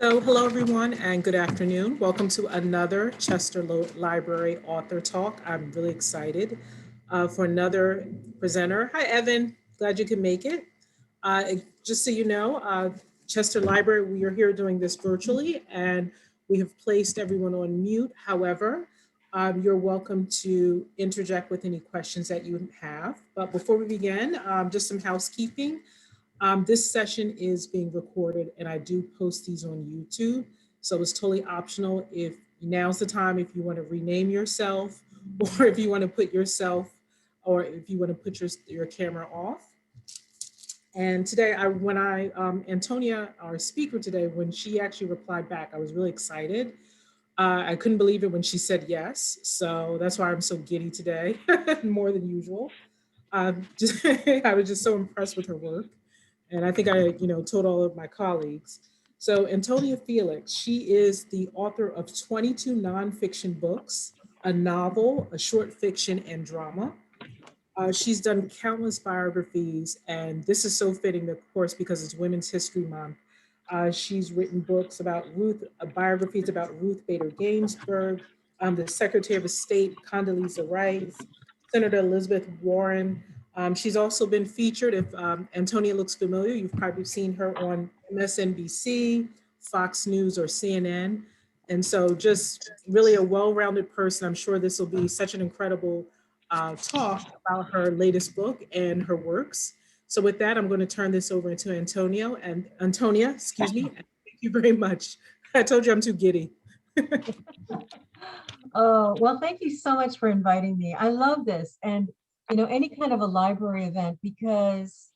So, hello everyone, and good afternoon. Welcome to another Chester Library Author Talk. I'm really excited for another presenter. Hi, Evan. Glad you could make it. Just so you know, Chester Library, we are here doing this virtually, and we have placed everyone on mute. However, you're welcome to interject with any questions that you have. But before we begin, just some housekeeping. This session is being recorded and I do post these on YouTube. So it's totally optional if now's the time if you want to rename yourself or if you want to put yourself or if you want to put your camera off. And today, Antonia, our speaker today, when she actually replied back, I was really excited. I couldn't believe it when she said yes. So that's why I'm so giddy today, more than usual. I was just so impressed with her work. And I think I told all of my colleagues. So Antonia Felix, she is the author of 22 nonfiction books, a novel, a short fiction, and drama. She's done countless biographies, and this is so fitting, of course, because it's Women's History Month. She's written books about Ruth, biographies about Ruth Bader Ginsburg, the Secretary of State Condoleezza Rice, Senator Elizabeth Warren. She's also been featured. If Antonia looks familiar, you've probably seen her on MSNBC, Fox News, or CNN. And so, just really a well rounded person. I'm sure this will be such an incredible talk about her latest book and her works. So with that, I'm going to turn this over to Antonia, excuse me. Thank you very much. I told you I'm too giddy. Oh, well, thank you so much for inviting me. I love this and, any kind of a library event because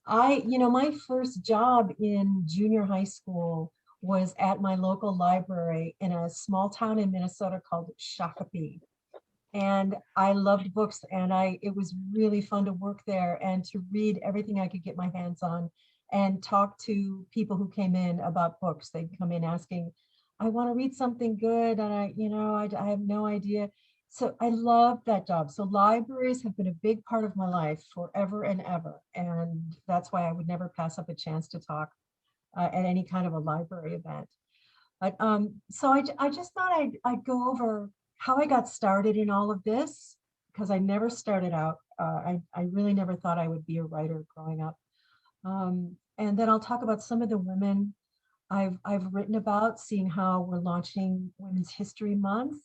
my first job in junior high school was at my local library in a small town in Minnesota called Shakopee. And I loved books and it was really fun to work there and to read everything I could get my hands on and talk to people who came in about books. They'd come in asking, I want to read something good and I have no idea. So I loved that job. So libraries have been a big part of my life forever and ever. And that's why I would never pass up a chance to talk at any kind of a library event. But so I just thought I'd go over how I got started in all of this, because I never started out. I really never thought I would be a writer growing up. And then I'll talk about some of the women I've written about, seeing how we're launching Women's History Month.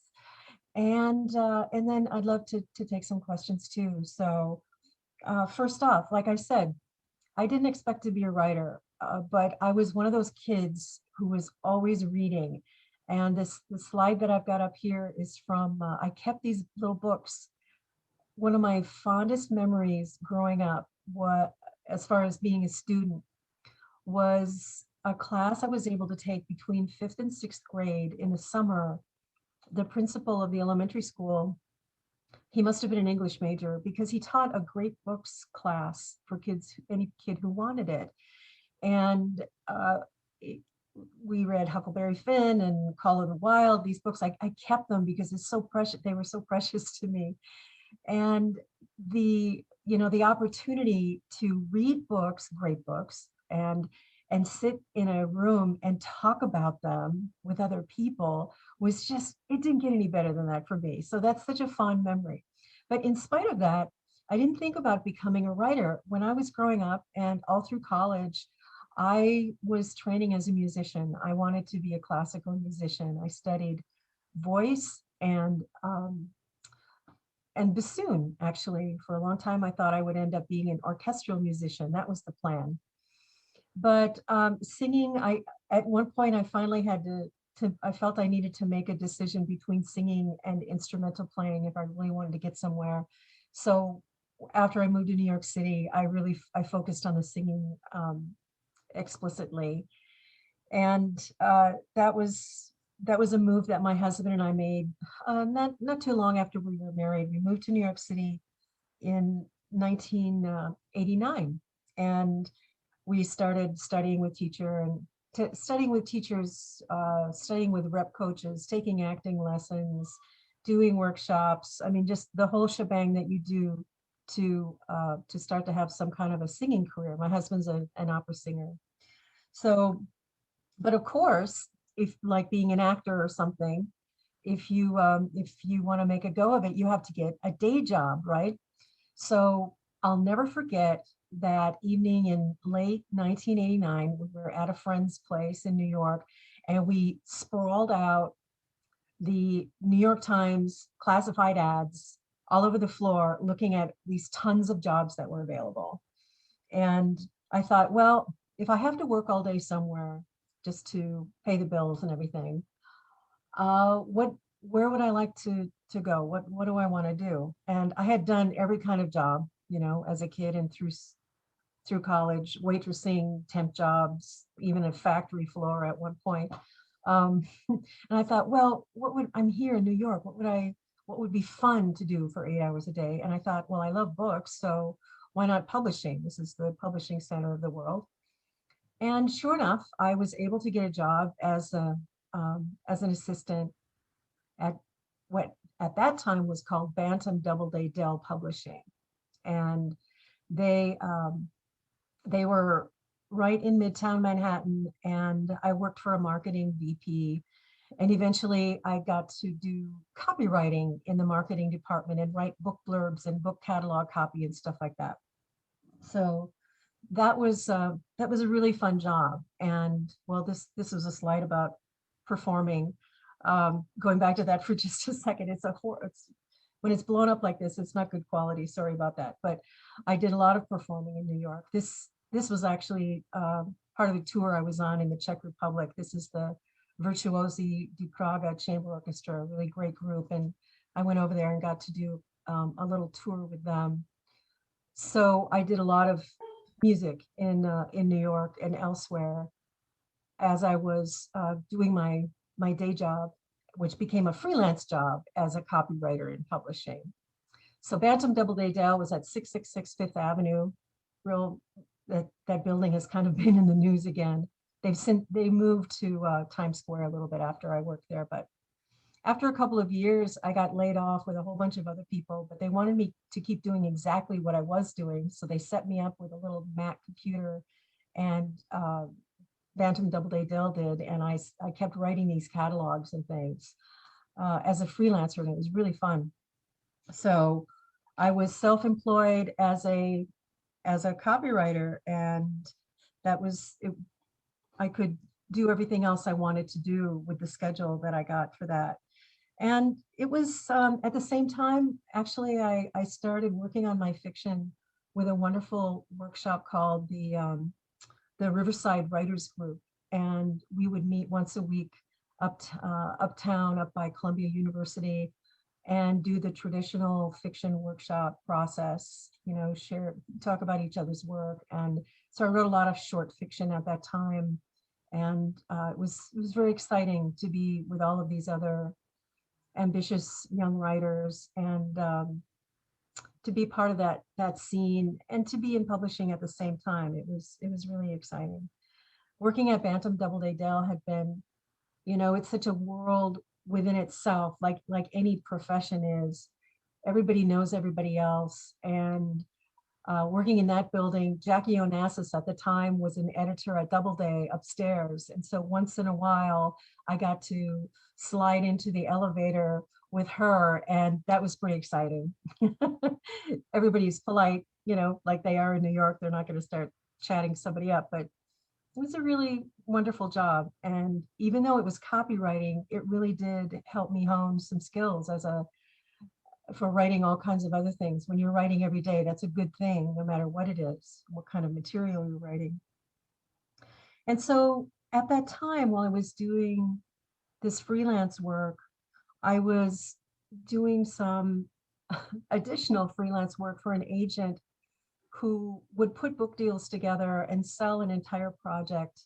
And then I'd love to take some questions too. So first off, like I said, I didn't expect to be a writer, but I was one of those kids who was always reading. And the slide that I've got up here is from, I kept these little books. One of my fondest memories growing up, as far as being a student, was a class I was able to take between 5th and 6th grade in the summer. The principal of the elementary school, he must have been an English major because he taught a great books class for kids, any kid who wanted it. And we read Huckleberry Finn and Call of the Wild, these books. I kept them because it's so precious. They were so precious to me. And the opportunity to read books, great books, and sit in a room and talk about them with other people was just, it didn't get any better than that for me. So that's such a fond memory. But in spite of that, I didn't think about becoming a writer. When I was growing up and all through college, I was training as a musician. I wanted to be a classical musician. I studied voice and bassoon, actually. For a long time, I thought I would end up being an orchestral musician. That was the plan. But singing, at one point, I finally had I felt I needed to make a decision between singing and instrumental playing if I really wanted to get somewhere. So after I moved to New York City, I focused on the singing explicitly. And that was a move that my husband and I made not too long after we were married. We moved to New York City in 1989, and we started studying with studying with rep coaches, taking acting lessons, doing workshops. I mean, just the whole shebang that you do to start to have some kind of a singing career. My husband's an opera singer. So But of course, if like being an actor or something, if you want to make a go of it, you have to get a day job, right? So I'll never forget that evening in late 1989. We were at a friend's place in New York, and we sprawled out the New York Times classified ads all over the floor, looking at these tons of jobs that were available. And I thought, well, if I have to work all day somewhere just to pay the bills and everything, what where would I like to go? What do I want to do? And I had done every kind of job, as a kid and through college, waitressing, temp jobs, even a factory floor at one point. Um, and I thought, well, I'm here in New York. What would be fun to do for 8 hours a day? And I thought, well, I love books, so why not publishing? This is the publishing center of the world. And sure enough, I was able to get a job as an assistant at what at that time was called Bantam Doubleday Dell Publishing, and they they were right in Midtown Manhattan, and I worked for a marketing VP. And eventually I got to do copywriting in the marketing department and write book blurbs and book catalog copy and stuff like that. So that was a really fun job. And well, this was a slide about performing. Going back to that for just a second, it's when it's blown up like this, it's not good quality. Sorry about that. But I did a lot of performing in New York. This was actually part of a tour I was on in the Czech Republic. This is the Virtuosi di Praga Chamber Orchestra, a really great group. And I went over there and got to do a little tour with them. So I did a lot of music in New York and elsewhere as I was doing my day job, which became a freelance job as a copywriter in publishing. So Bantam Doubleday Dell was at 666 Fifth Avenue. Real that building has kind of been in the news again. They moved to Times Square a little bit after I worked there, but after a couple of years, I got laid off with a whole bunch of other people, but they wanted me to keep doing exactly what I was doing. So they set me up with a little Mac computer, and Bantam Doubleday Dell did. And I kept writing these catalogs and things as a freelancer, and it was really fun. So I was self-employed as a copywriter, and that was it. I could do everything else I wanted to do with the schedule that I got for that. And it was at the same time, actually, I started working on my fiction with a wonderful workshop called the Riverside Writers Group. And we would meet once a week uptown, up by Columbia University, and do the traditional fiction workshop process, talk about each other's work. And so I wrote a lot of short fiction at that time. And it was very exciting to be with all of these other ambitious young writers, and to be part of that scene and to be in publishing at the same time. It was really exciting. Working at Bantam Doubleday Dell had been, it's such a world within itself, like any profession is. Everybody knows everybody else. And working in that building, Jackie Onassis at the time was an editor at Doubleday upstairs. And so once in a while, I got to slide into the elevator with her, and that was pretty exciting. Everybody's polite, like they are in New York. They're not going to start chatting somebody up, but it was a really wonderful job. And even though it was copywriting, it really did help me hone some skills for writing all kinds of other things. When you're writing every day, that's a good thing, no matter what it is, what kind of material you're writing. And so at that time, while I was doing this freelance work, I was doing some additional freelance work for an agent who would put book deals together and sell an entire project,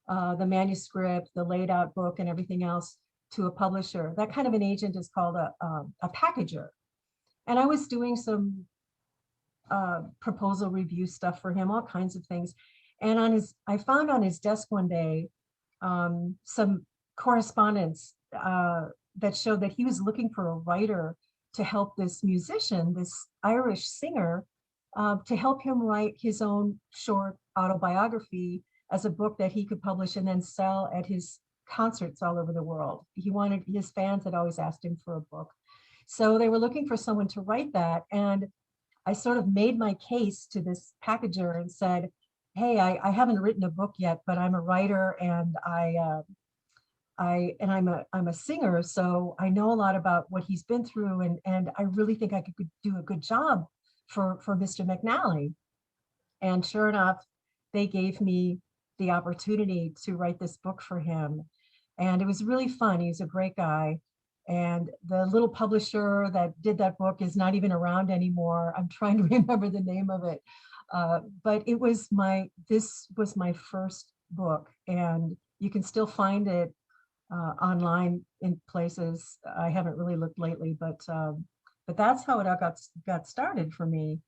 the manuscript, the laid out book, and everything else to a publisher. That kind of an agent is called a packager. And I was doing some proposal review stuff for him, all kinds of things. And I found on his desk one day some correspondence that showed that he was looking for a writer to help this musician, this Irish singer, to help him write his own short autobiography as a book that he could publish and then sell at his concerts all over the world. He wanted, his fans had always asked him for a book. So they were looking for someone to write that. And I sort of made my case to this packager and said, hey, I haven't written a book yet, but I'm a writer and I'm a singer, so I know a lot about what he's been through, and I really think I could do a good job for Mr. McNally. And sure enough, they gave me the opportunity to write this book for him. And it was really fun. He's a great guy. And the little publisher that did that book is not even around anymore. I'm trying to remember the name of it. But this was my first book, and you can still find it online in places. I haven't really looked lately, but that's how it all got started for me.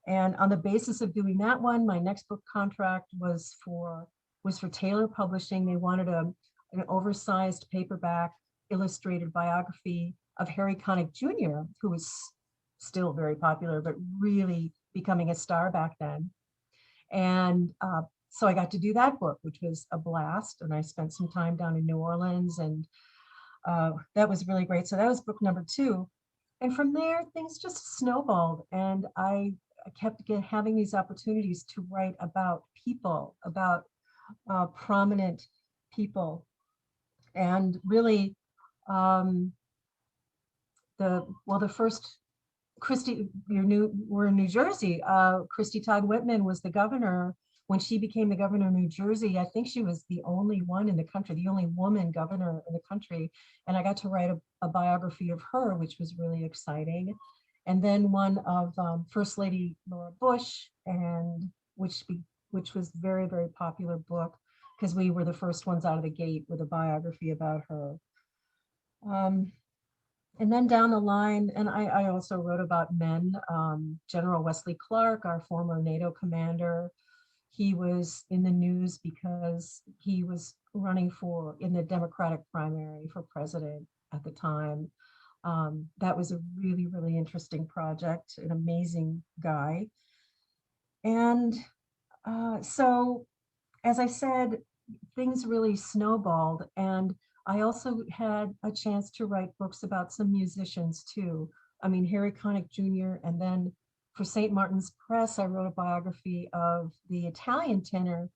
And on the basis of doing that one, my next book contract was for Taylor Publishing. They wanted an oversized paperback illustrated biography of Harry Connick Jr., who was still very popular, but really becoming a star back then. And so I got to do that book, which was a blast. And I spent some time down in New Orleans, and that was really great. So that was book number 2. And from there, things just snowballed. And I kept having these opportunities to write about people, about prominent people. And really, the first we're in New Jersey. Christy Todd Whitman was the governor. When she became the governor of New Jersey, I think she was the only one in the country, the only woman governor in the country. And I got to write a biography of her, which was really exciting. And then one of First Lady Laura Bush, and which was very, very popular book, because we were the first ones out of the gate with a biography about her. And then down the line, and I also wrote about men. General Wesley Clark, our former NATO commander, he was in the news because he was running in the Democratic primary for president at the time. That was a really, really interesting project, an amazing guy. And so, as I said, things really snowballed. And I also had a chance to write books about some musicians too. I mean, Harry Connick Jr. And then for St. Martin's Press, I wrote a biography of the Italian tenor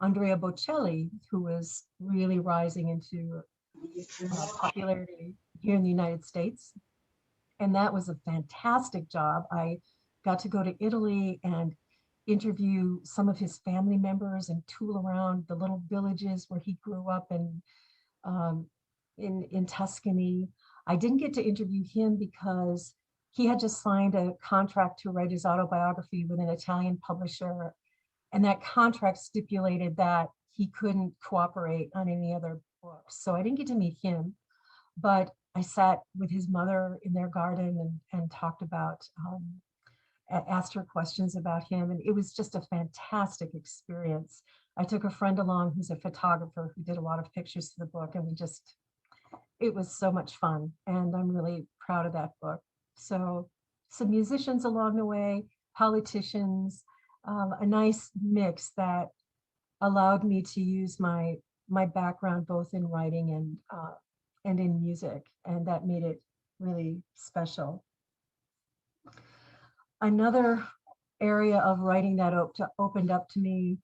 Andrea Bocelli, who was really rising into popularity here in the United States. And that was a fantastic job. I got to go to Italy and interview some of his family members and tool around the little villages where he grew up in Tuscany. I didn't get to interview him because he had just signed a contract to write his autobiography with an Italian publisher. And that contract stipulated that he couldn't cooperate on any other books. So I didn't get to meet him, but I sat with his mother in their garden and talked about, asked her questions about him. And it was just a fantastic experience. I took a friend along who's a photographer who did a lot of pictures to the book, and it was so much fun. And I'm really proud of that book. So some musicians along the way, politicians, a nice mix that allowed me to use my background both in writing and in music, and that made it really special. Another area of writing that opened up to me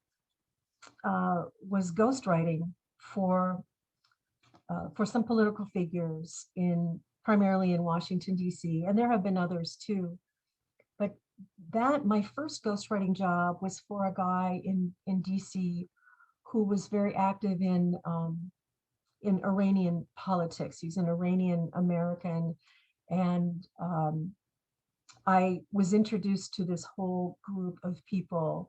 was ghostwriting for some political figures primarily in Washington, D.C., and there have been others too. But my first ghostwriting job was for a guy in D.C. who was very active in Iranian politics. He's an Iranian American, and I was introduced to this whole group of people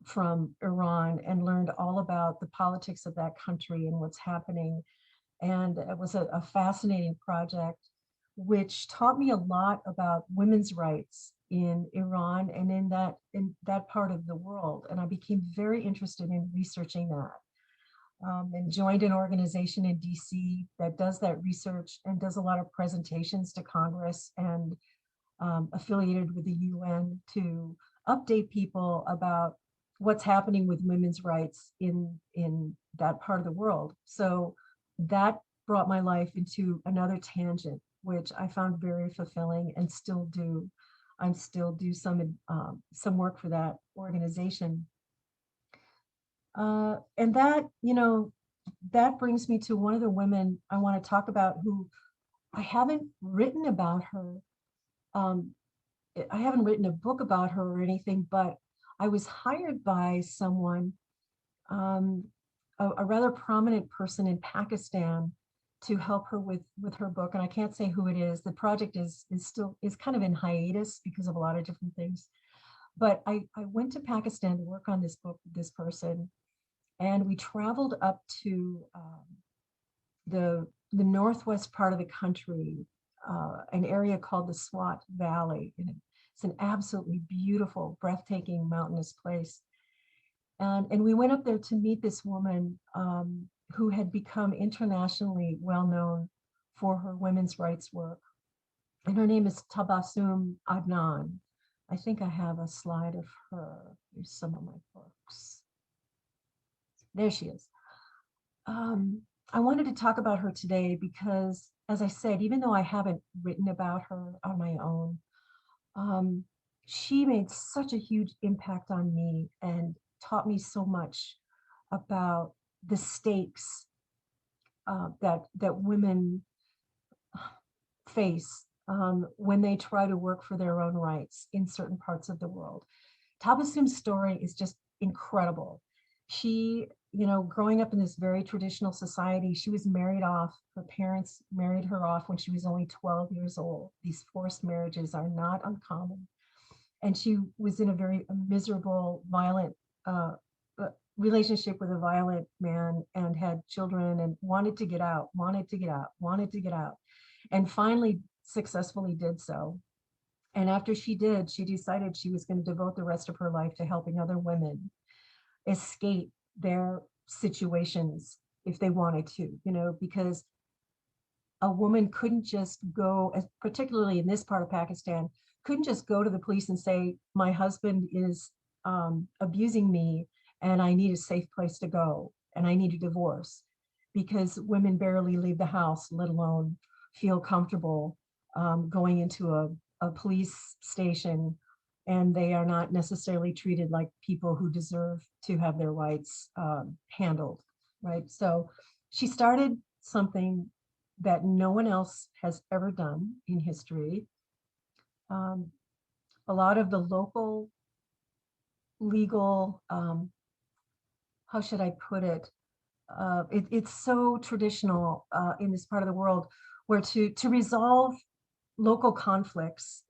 from Iran and learned all about the politics of that country and what's happening. And it was a fascinating project, which taught me a lot about women's rights in Iran and in that part of the world. And I became very interested in researching that. And joined an organization in DC that does that research and does a lot of presentations to Congress, and affiliated with the UN to update people about what's happening with women's rights in that part of the world. So that brought my life into another tangent, which I found very fulfilling and still do. I'm still do some work for that organization. And that, that brings me to one of the women I want to talk about who I haven't written about her. Um, I haven't written a book about her or anything, but I was hired by someone, um, a rather prominent person in Pakistan, to help her with her book. And I can't say who it is. The project is kind of in hiatus because of a lot of different things. But I went to Pakistan to work on this book with this person, and we traveled up to the northwest part of the country, an area called the Swat Valley. And it's an absolutely beautiful, breathtaking mountainous place. And we went up there to meet this woman who had become internationally well known for her women's rights work. And her name is Tabassum Adnan. I think I have a slide of her. Here's some of my books. There she is. I wanted to talk about her today because, as I said, even though I haven't written about her on my own, she made such a huge impact on me and taught me so much about the stakes that women face when they try to work for their own rights in certain parts of the world. Tabassum's story is just incredible. She, growing up in this very traditional society, she was married off. Her parents married her off when she was only 12 years old. These forced marriages are not uncommon. And she was in a very miserable, violent relationship with a violent man and had children and wanted to get out, wanted to get out, wanted to get out, and finally successfully did so. And after she did, she decided she was going to devote the rest of her life to helping other women escape their situations if they wanted to, because a woman couldn't just go, particularly in this part of Pakistan, couldn't just go to the police and say, my husband is abusing me and I need a safe place to go and I need a divorce, because women barely leave the house, let alone feel comfortable going into a police station, and they are not necessarily treated like people who deserve to have their rights handled, right? So she started something that no one else has ever done in history. A lot of the local legal, how should I put it? It's so traditional in this part of the world, where to resolve local conflicts,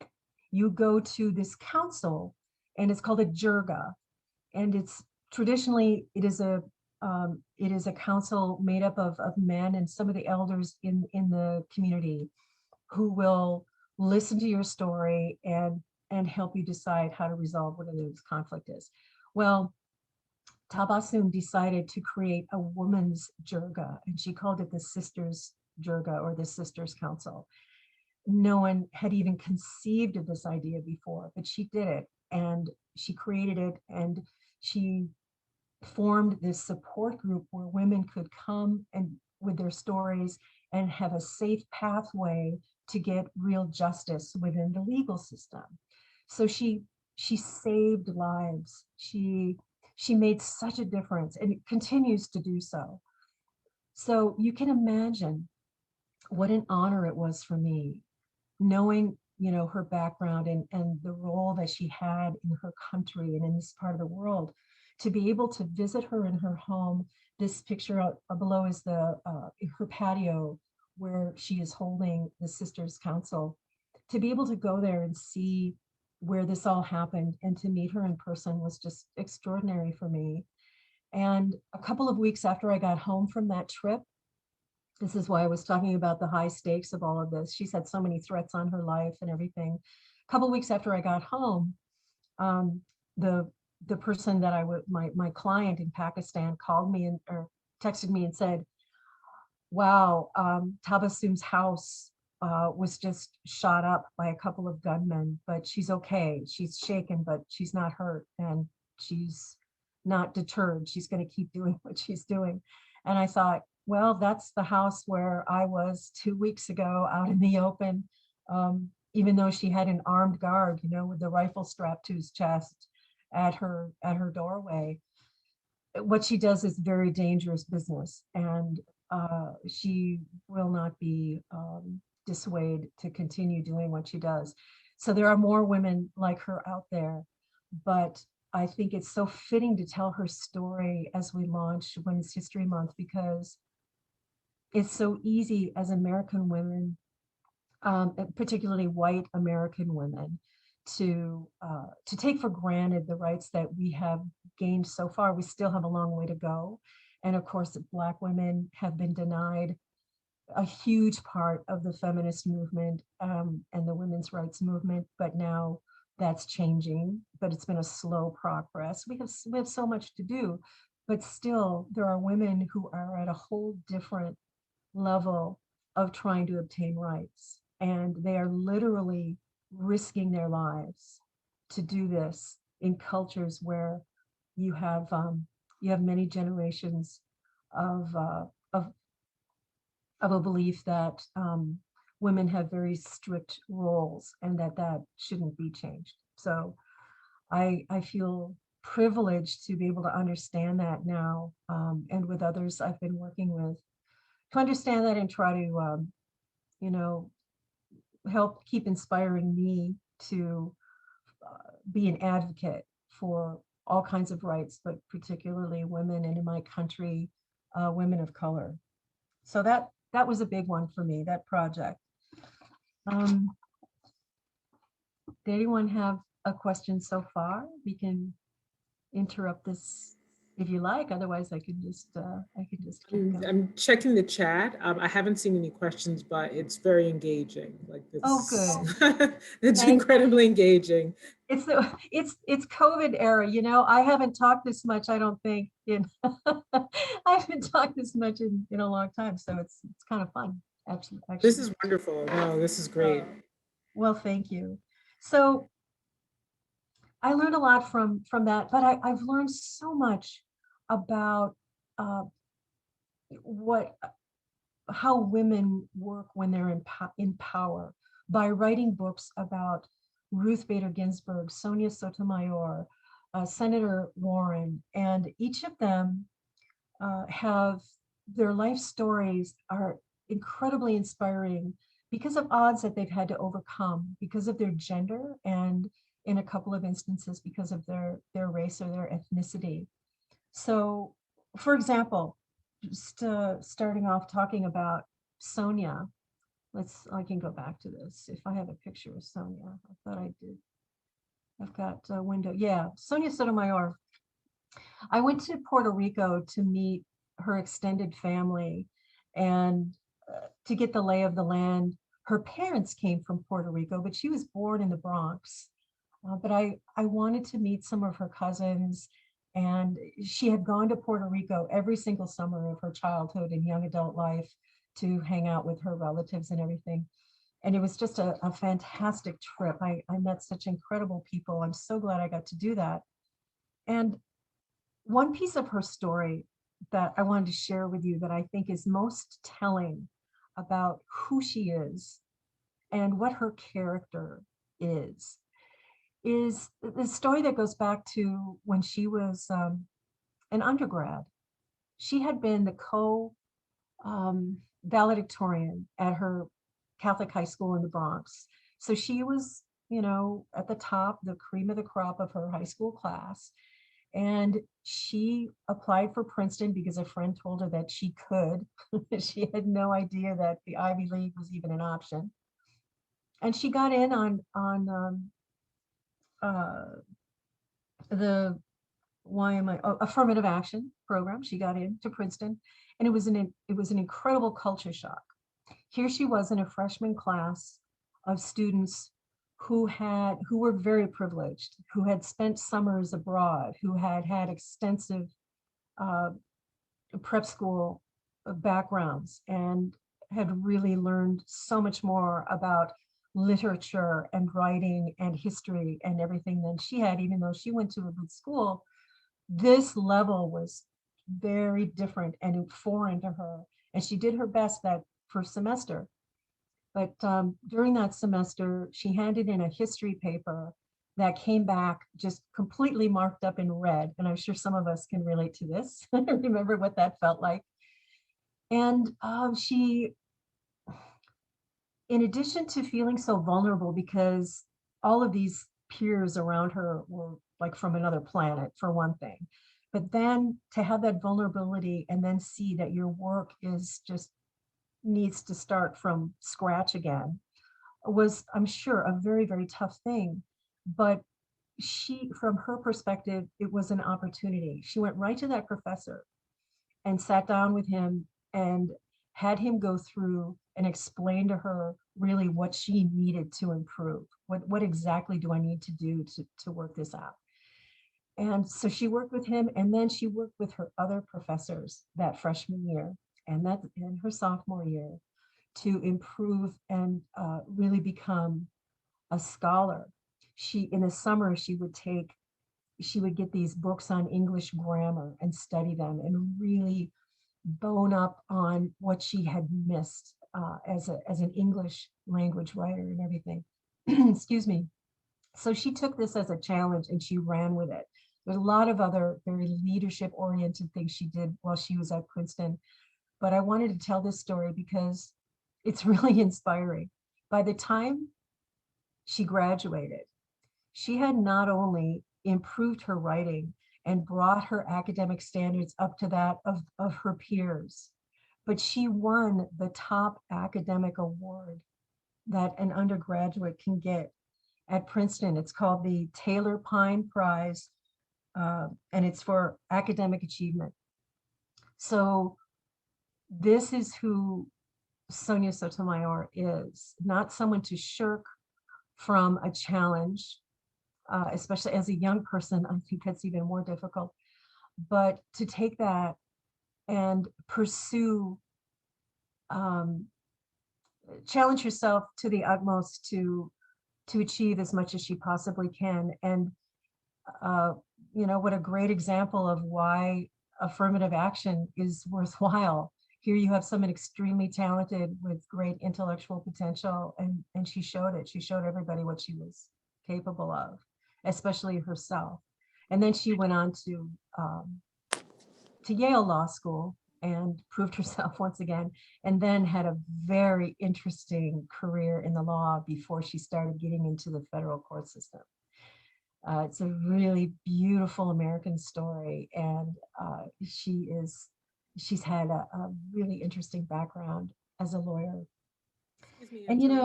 you go to this council, and it's called a jirga, and it's traditionally it is a council made up of men and some of the elders in the community who will listen to your story and help you decide how to resolve whatever this conflict is. Well, Tabassum decided to create a woman's jirga, and she called it the Sisters Jirga, or the Sisters Council. No one had even conceived of this idea before, but she did it, and she created it, and she formed this support group where women could come and with their stories and have a safe pathway to get real justice within the legal system. So she saved lives. She made such a difference, and it continues to do so. So you can imagine what an honor it was for me, knowing her background and the role that she had in her country and in this part of the world, to be able to visit her in her home. This picture below is her patio where she is holding the Sisters Council. To be able to go there and see where this all happened and to meet her in person was just extraordinary for me. And a couple of weeks after I got home from that trip, this is why I was talking about the high stakes of all of this. She's had so many threats on her life and everything. A couple of weeks after I got home, the person that my client in Pakistan called me or texted me and said, wow, Tabassum's house was just shot up by a couple of gunmen, but she's okay. She's shaken, but she's not hurt. And she's not deterred. She's going to keep doing what she's doing. And I thought, well, that's the house where I was 2 weeks ago out in the open, even though she had an armed guard, with the rifle strapped to his chest at her doorway. What she does is very dangerous business, and she will not be dissuaded to continue doing what she does. So there are more women like her out there, but I think it's so fitting to tell her story as we launch Women's History Month, because it's so easy as American women, particularly white American women, to take for granted the rights that we have gained so far. We still have a long way to go. And of course, Black women have been denied a huge part of the feminist movement and the women's rights movement, but now that's changing, but it's been a slow progress. We have so much to do, but still there are women who are at a whole different level of trying to obtain rights. And they are literally risking their lives to do this in cultures where you have many generations of a belief that women have very strict roles and that shouldn't be changed. So I feel privileged to be able to understand that now, and with others I've been working with, to understand that and try to help keep inspiring me to be an advocate for all kinds of rights, but particularly women, and in my country, women of color. So that was a big one for me, that project. Did anyone have a question so far? We can interrupt this if you like. Otherwise, I could just keep going. I'm checking the chat. I haven't seen any questions, but it's very engaging. Like Oh, it's good. it's Thank incredibly engaging. it's COVID era. I haven't talked this much. I don't think I haven't talked this much in a long time. So it's kind of fun. Actually. This is wonderful. No, this is great. Well, thank you. So I learned a lot from that, but I've learned so much about how women work when they're in power, by writing books about Ruth Bader Ginsburg, Sonia Sotomayor, Senator Warren, and each of them have their life stories are incredibly inspiring because of odds that they've had to overcome, because of their gender, and in a couple of instances because of their race or their ethnicity. So, for example, just starting off talking about Sonia, I can go back to this. If I have a picture of Sonia, I thought I did. I've got a window. Yeah, Sonia Sotomayor. I went to Puerto Rico to meet her extended family and to get the lay of the land. Her parents came from Puerto Rico, but she was born in the Bronx. But I wanted to meet some of her cousins, and she had gone to Puerto Rico every single summer of her childhood and young adult life to hang out with her relatives and everything. And it was just a fantastic trip. I met such incredible people. I'm so glad I got to do that. And one piece of her story that I wanted to share with you that I think is most telling about who she is and what her character is the story that goes back to when she was an undergrad. She had been the valedictorian at her Catholic high school in the Bronx. So she was, at the top, the cream of the crop of her high school class. And she applied for Princeton because a friend told her that she could. She had no idea that the Ivy League was even an option. And she got in on the affirmative action program. She got into Princeton, and it was an incredible culture shock. Here she was in a freshman class of students who were very privileged, who had spent summers abroad, who had had extensive prep school backgrounds, and had really learned so much more about literature and writing and history and everything than she had, even though she went to a good school. this level was very different and foreign to her. And she did her best that first semester. But during that semester, she handed in a history paper that came back just completely marked up in red. And I'm sure some of us can relate to this. Remember what that felt like. And she, in addition to feeling so vulnerable because all of these peers around her were like from another planet, for one thing, but then to have that vulnerability and then see that your work is just needs to start from scratch again was, I'm sure, a very, very tough thing. But she, from her perspective, it was an opportunity. She went right to that professor and sat down with him and had him go through and explain to her really what she needed to improve. What exactly do I need to do to work this out? And so she worked with him, and then she worked with her other professors that freshman year and that in her sophomore year to improve and really become a scholar. She, in the summer, she would get these books on English grammar and study them and really bone up on what she had missed as an English language writer and everything. Excuse me. So she took this as a challenge and she ran with it. There's a lot of other very leadership oriented things she did while she was at Princeton. But I wanted to tell this story because it's really inspiring. By the time she graduated, she had not only improved her writing and brought her academic standards up to that of her peers, but she won the top academic award that an undergraduate can get at Princeton. It's called the Taylor Pine Prize, and it's for academic achievement. So this is who Sonia Sotomayor is, not someone to shirk from a challenge, especially as a young person. I think that's even more difficult, but to take that and pursue, challenge herself to the utmost to achieve as much as she possibly can. And what a great example of why affirmative action is worthwhile. Here you have someone extremely talented with great intellectual potential, and she showed it. She showed everybody what she was capable of, especially herself. And then she went on to Yale Law School and proved herself once again, and then had a very interesting career in the law before she started getting into the federal court system. It's a really beautiful American story, and she's had a really interesting background as a lawyer. Excuse me, And Antonia.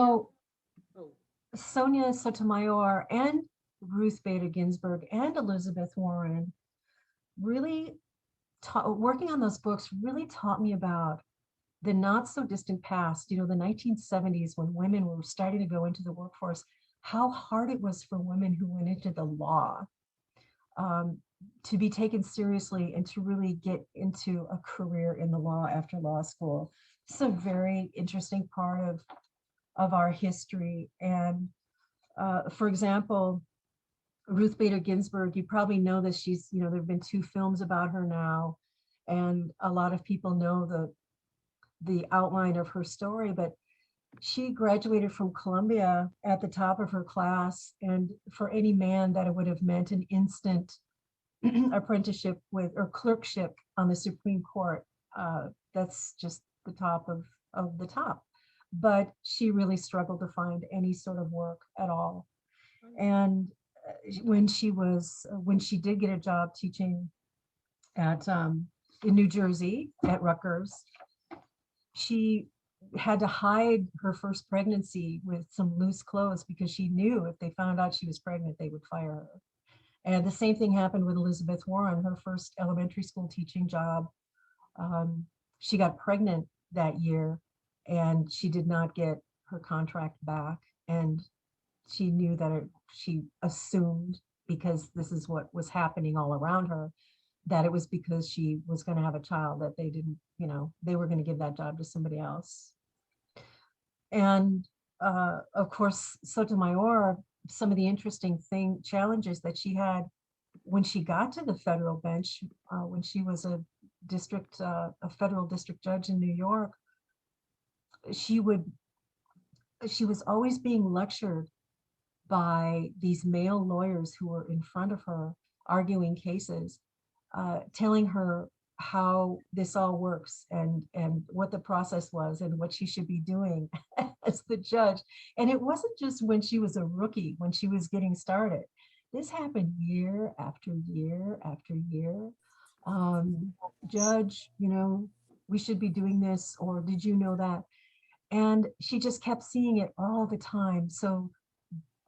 Oh, Sonia Sotomayor and Ruth Bader Ginsburg and Elizabeth Warren really working on those books really taught me about the not so distant past, the 1970s, when women were starting to go into the workforce, how hard it was for women who went into the law to be taken seriously and to really get into a career in the law after law school. It's a very interesting part of our history. And for example, Ruth Bader Ginsburg, you probably know this. She's, there have been 2 films about her now, and a lot of people know the outline of her story, but she graduated from Columbia at the top of her class, and for any man that it would have meant an instant apprenticeship with or clerkship on the Supreme Court. That's just the top of the top. But she really struggled to find any sort of work at all. And when she did get a job teaching at in New Jersey at Rutgers, she had to hide her first pregnancy with some loose clothes because she knew if they found out she was pregnant, they would fire her. And the same thing happened with Elizabeth Warren, her first elementary school teaching job. She got pregnant that year and she did not get her contract back. And she knew that she assumed, because this is what was happening all around her, that it was because she was going to have a child, that they didn't, they were going to give that job to somebody else. And of course, Sotomayor, some of the interesting challenges that she had when she got to the federal bench, when she was a federal district judge in New York, she was always being lectured by these male lawyers who were in front of her arguing cases, telling her how this all works and what the process was and what she should be doing as the judge. And it wasn't just when she was a rookie, when she was getting started. This happened year after year after year. Judge, we should be doing this, or did you know that? And she just kept seeing it all the time. So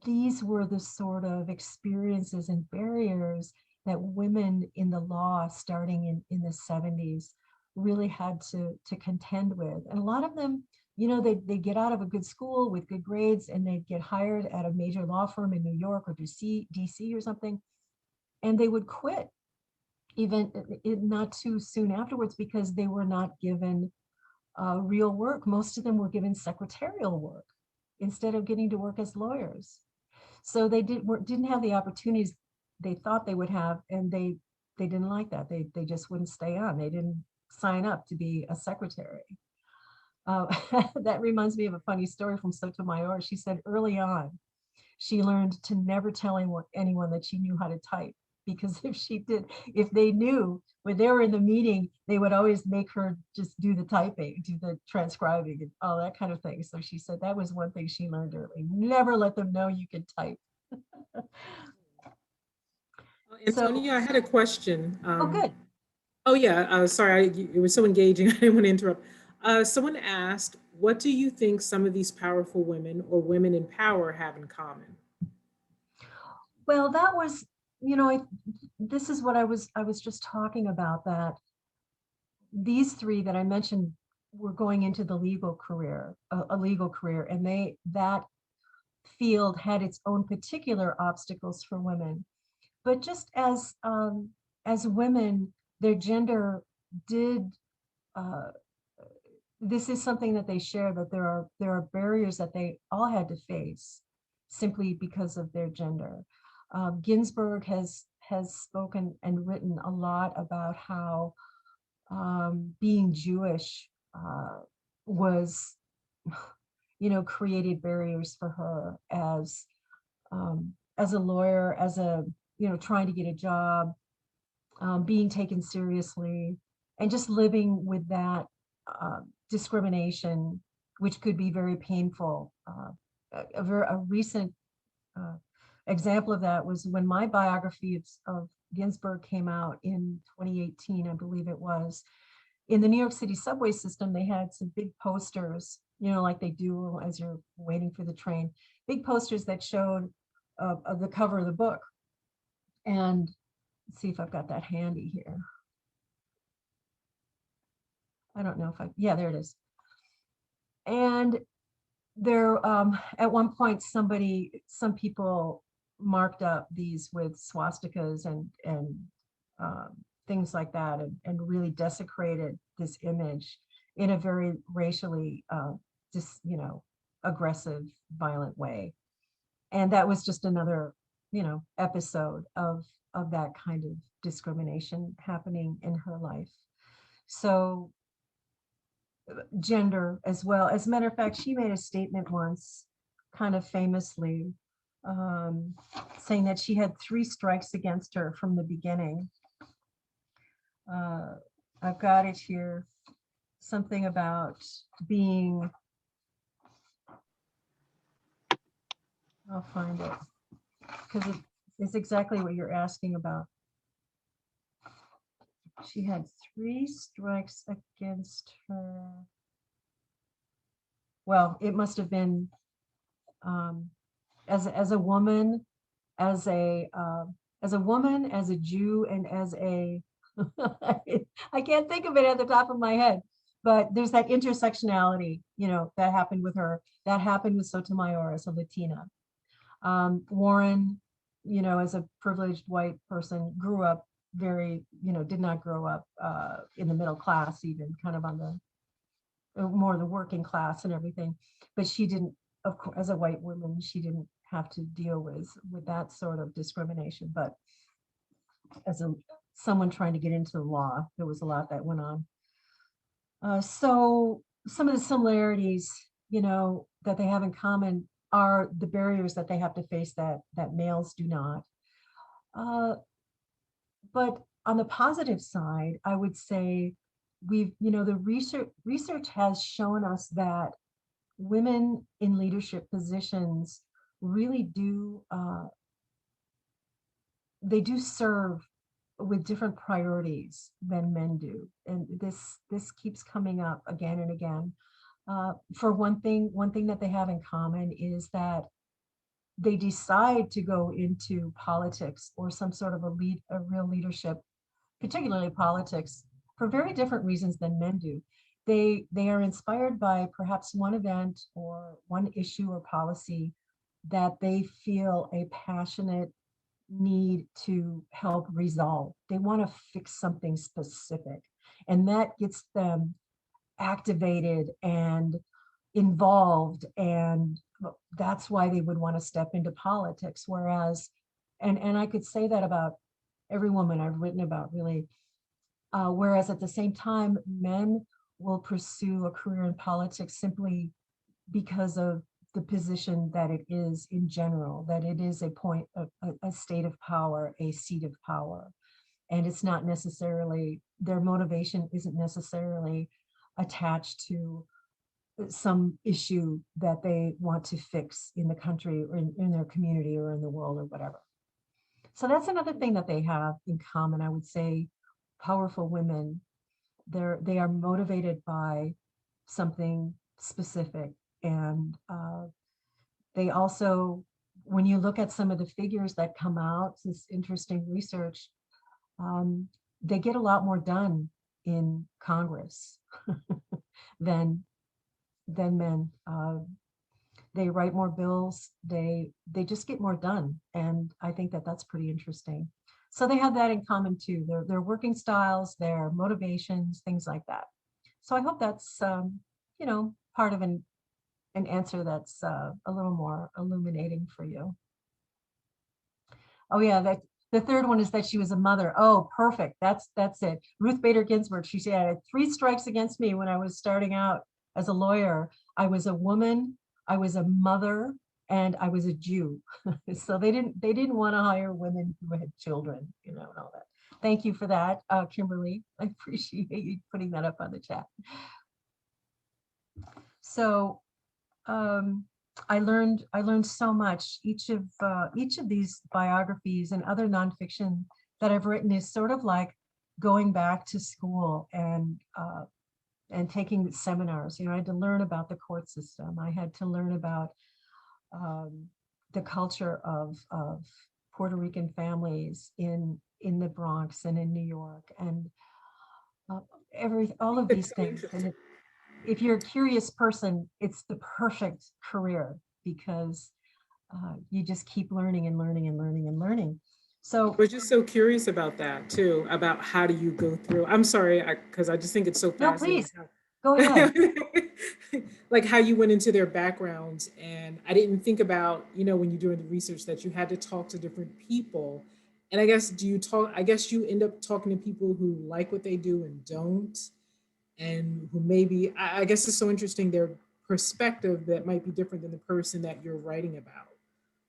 these were the sort of experiences and barriers that women in the law starting in the 70s really had to contend with. And a lot of them, they get out of a good school with good grades and they'd get hired at a major law firm in New York or DC or something, and they would quit even not too soon afterwards because they were not given real work. Most of them were given secretarial work instead of getting to work as lawyers. So they didn't have the opportunities they thought they would have, and they didn't like that. They just wouldn't stay on. They didn't sign up to be a secretary. That reminds me of a funny story from Sotomayor. She said early on, she learned to never tell anyone that she knew how to type, because if they knew when they were in the meeting, they would always make her just do the typing, do the transcribing and all that kind of thing. So she said that was one thing she learned early. Never let them know you could type. So, Antonia, I had a question. oh, good. Oh yeah, sorry, it was so engaging. I didn't want to interrupt. Someone asked, "What do you think some of these powerful women or women in power have in common?" Well, that was, this is what I was just talking about, that these three that I mentioned were going into the legal career, a legal career, and that field had its own particular obstacles for women. But just as women, their gender did. This is something that they share, that there are barriers that they all had to face simply because of their gender. Ginsburg has spoken and written a lot about how being Jewish was, created barriers for her as a lawyer, as trying to get a job, being taken seriously, and just living with that discrimination, which could be very painful. A recent example of that was when my biography of Ginsburg came out in 2018, I believe it was. In the New York City subway system, they had some big posters, like they do as you're waiting for the train, big posters that showed the cover of the book. And let's see if I've got that handy here. I don't know if yeah, there it is. And there, at one point, some people marked up these with swastikas and things like that, and really desecrated this image in a very racially, aggressive, violent way. And that was just another, episode of that kind of discrimination happening in her life. So gender as well. As a matter of fact, she made a statement once, kind of famously, saying that she had 3 strikes against her from the beginning. I've got it here, something about being, I'll find it, because it's exactly what you're asking about. She had 3 strikes against her. Well, it must have been as a woman, as a woman, as a Jew, and as a I can't think of it at the top of my head, but there's that intersectionality, that happened with her. That happened with Sotomayor as a Latina. Warren, as a privileged white person, grew up very, did not grow up in the middle class, even kind of on the more the working class and everything. But she didn't, of course, as a white woman, she didn't have to deal with that sort of discrimination. But as someone trying to get into the law. There was a lot that went on. So some of the similarities, that they have in common are the barriers that they have to face that males do not. But on the positive side, I would say the research has shown us that women in leadership positions really do, they do serve with different priorities than men do. And this keeps coming up again and again. For one thing that they have in common is that they decide to go into politics or some sort of a real leadership, particularly politics, for very different reasons than men do. They are inspired by perhaps one event or one issue or policy that they feel a passionate need to help resolve. They want to fix something specific, and that gets them activated and involved, and that's why they would want to step into politics. Whereas, and I could say that about every woman I've written about, really. Whereas at the same time, men will pursue a career in politics simply because of the position that it is in general, that it is a point of a state of power, a seat of power. And it's not necessarily, their motivation isn't necessarily attached to some issue that they want to fix in the country or in their community or in the world or whatever. So that's another thing that they have in common. I would say powerful women, they are motivated by something specific. And they also, when you look at some of the figures that come out, this interesting research, they get a lot more done in Congress than men. They write more bills. They just get more done, and I think that that's pretty interesting. So they have that in common too. Their working styles, their motivations, things like that. So I hope that's part of an answer that's a little more illuminating for you. Oh yeah, that the third one is that she was a mother. Oh, perfect. That's it. Ruth Bader Ginsburg. She said, I had 3 strikes against me when I was starting out as a lawyer. I was a woman, I was a mother, and I was a Jew. So they didn't want to hire women who had children, and all that. Thank you for that, Kimberly. I appreciate you putting that up on the chat. So I learned so much. Each of these biographies and other nonfiction that I've written is sort of like going back to school and taking seminars. I had to learn about the court system. I had to learn about the culture of Puerto Rican families in the Bronx and in New York, and all of these things. And if you're a curious person, it's the perfect career because you just keep learning and learning and learning and learning. So We're just so curious about that too, about how do you go through. I'm sorry, because I just think it's so no, fascinating. please go ahead. Like how you went into their backgrounds, and I didn't think about, when you're doing the research, that you had to talk to different people. And I guess I guess you end up talking to people who like what they do and don't, and who maybe, I guess it's so interesting, their perspective that might be different than the person that you're writing about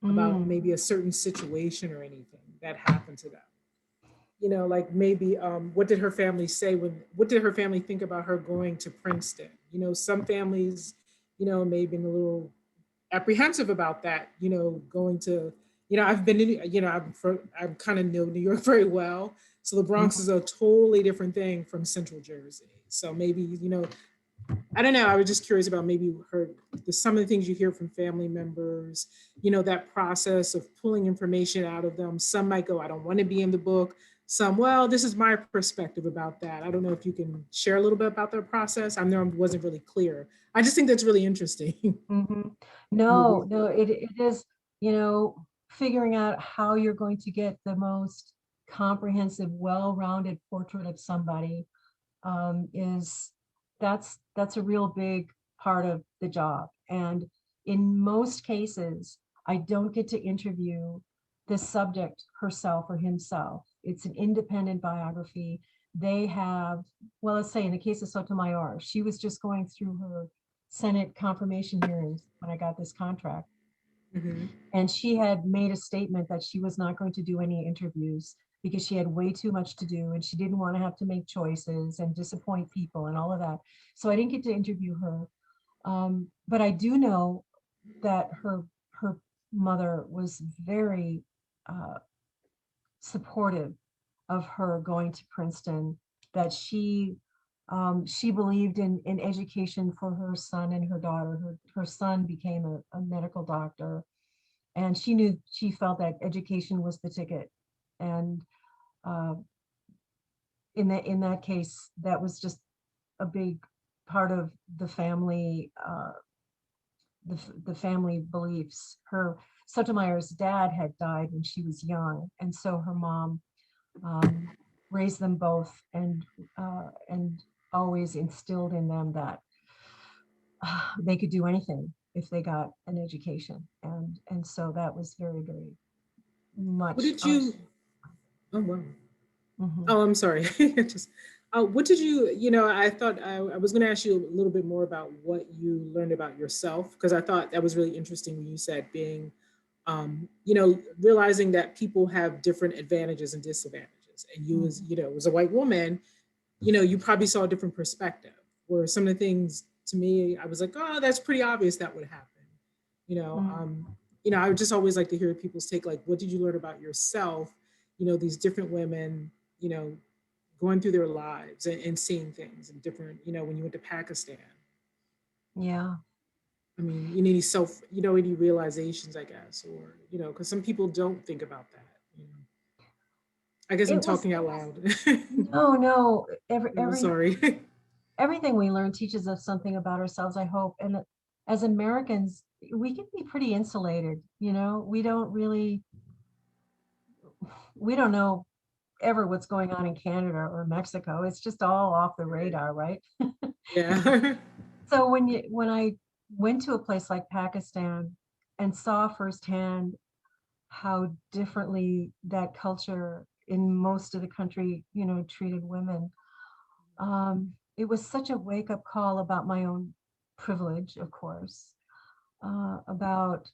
Mm. maybe a certain situation or anything that happened to them. Like maybe what did her family say what did her family think about her going to Princeton? Some families, may have been a little apprehensive about that, going to, I've been in, I'm kind of know New York very well. So the Bronx Mhm. is a totally different thing from Central Jersey. So maybe, I don't know. I was just curious about maybe some of the things you hear from family members, that process of pulling information out of them. Some might go, I don't want to be in the book. Some, well, this is my perspective about that. I don't know if you can share a little bit about their process. I know I wasn't really clear. I just think that's really interesting. Mhm. Moving No, it is, figuring out how you're going to get the most comprehensive, well-rounded portrait of somebody is that's a real big part of the job. And in most cases, I don't get to interview the subject herself or himself. It's an independent biography. They have, well, let's say in the case of Sotomayor, she was just going through her Senate confirmation hearings when I got this contract. Mhm. And she had made a statement that she was not going to do any interviews because she had way too much to do and she didn't want to have to make choices and disappoint people and all of that. So I didn't get to interview her. But I do know that her mother was very supportive of her going to Princeton, that she believed in education for her son and her daughter. Her son became a medical doctor, and she felt that education was the ticket. And uh, in that case, that was just a big part of the family, the family beliefs. Her Sotomayor's dad had died when she was young, and so her mom raised them both, and always instilled in them that they could do anything if they got an education, and so that was very, very What much. did you? Oh wow. Mhm. Oh, I'm sorry. Just, what did you? I thought I was going to ask you a little bit more about what you learned about yourself because I thought that was really interesting when you said being, realizing that people have different advantages and disadvantages, and you as Mhm. as a white woman, you probably saw a different perspective. Where some of the things to me, I was like, oh, that's pretty obvious that would happen. You know, Mhm. um, I would just always like to hear people's take. Like, what did you learn about yourself? These different women. You know, going through their lives and seeing things and different. When you went to Pakistan. Yeah. I mean, any self, any realizations, I guess, or because some people don't think about that. I guess I'm It was talking out loud. no. I'm sorry. Everything we learn teaches us something about ourselves, I hope. And as Americans, we can be pretty insulated. We don't know ever what's going on in Canada or Mexico. It's just all off the radar, right? Yeah. So when I went to a place like Pakistan and saw firsthand how differently that culture in most of the country, treated women, it was such a wake-up call about my own privilege, of course, about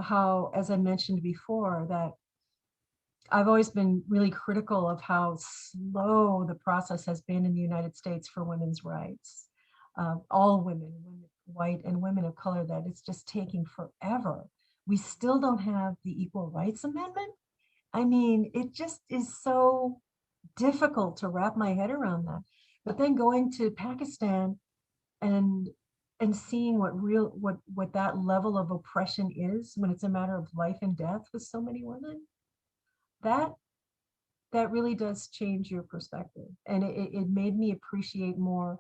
how, as I mentioned before, that I've always been really critical of how slow the process has been in the United States for women's rights. All women, white and women of color, that it's just taking forever. We still don't have the Equal Rights Amendment. I mean, it just is so difficult to wrap my head around that. But then going to Pakistan and seeing what that level of oppression is when it's a matter of life and death with so many women, that that really does change your perspective. And it made me appreciate more.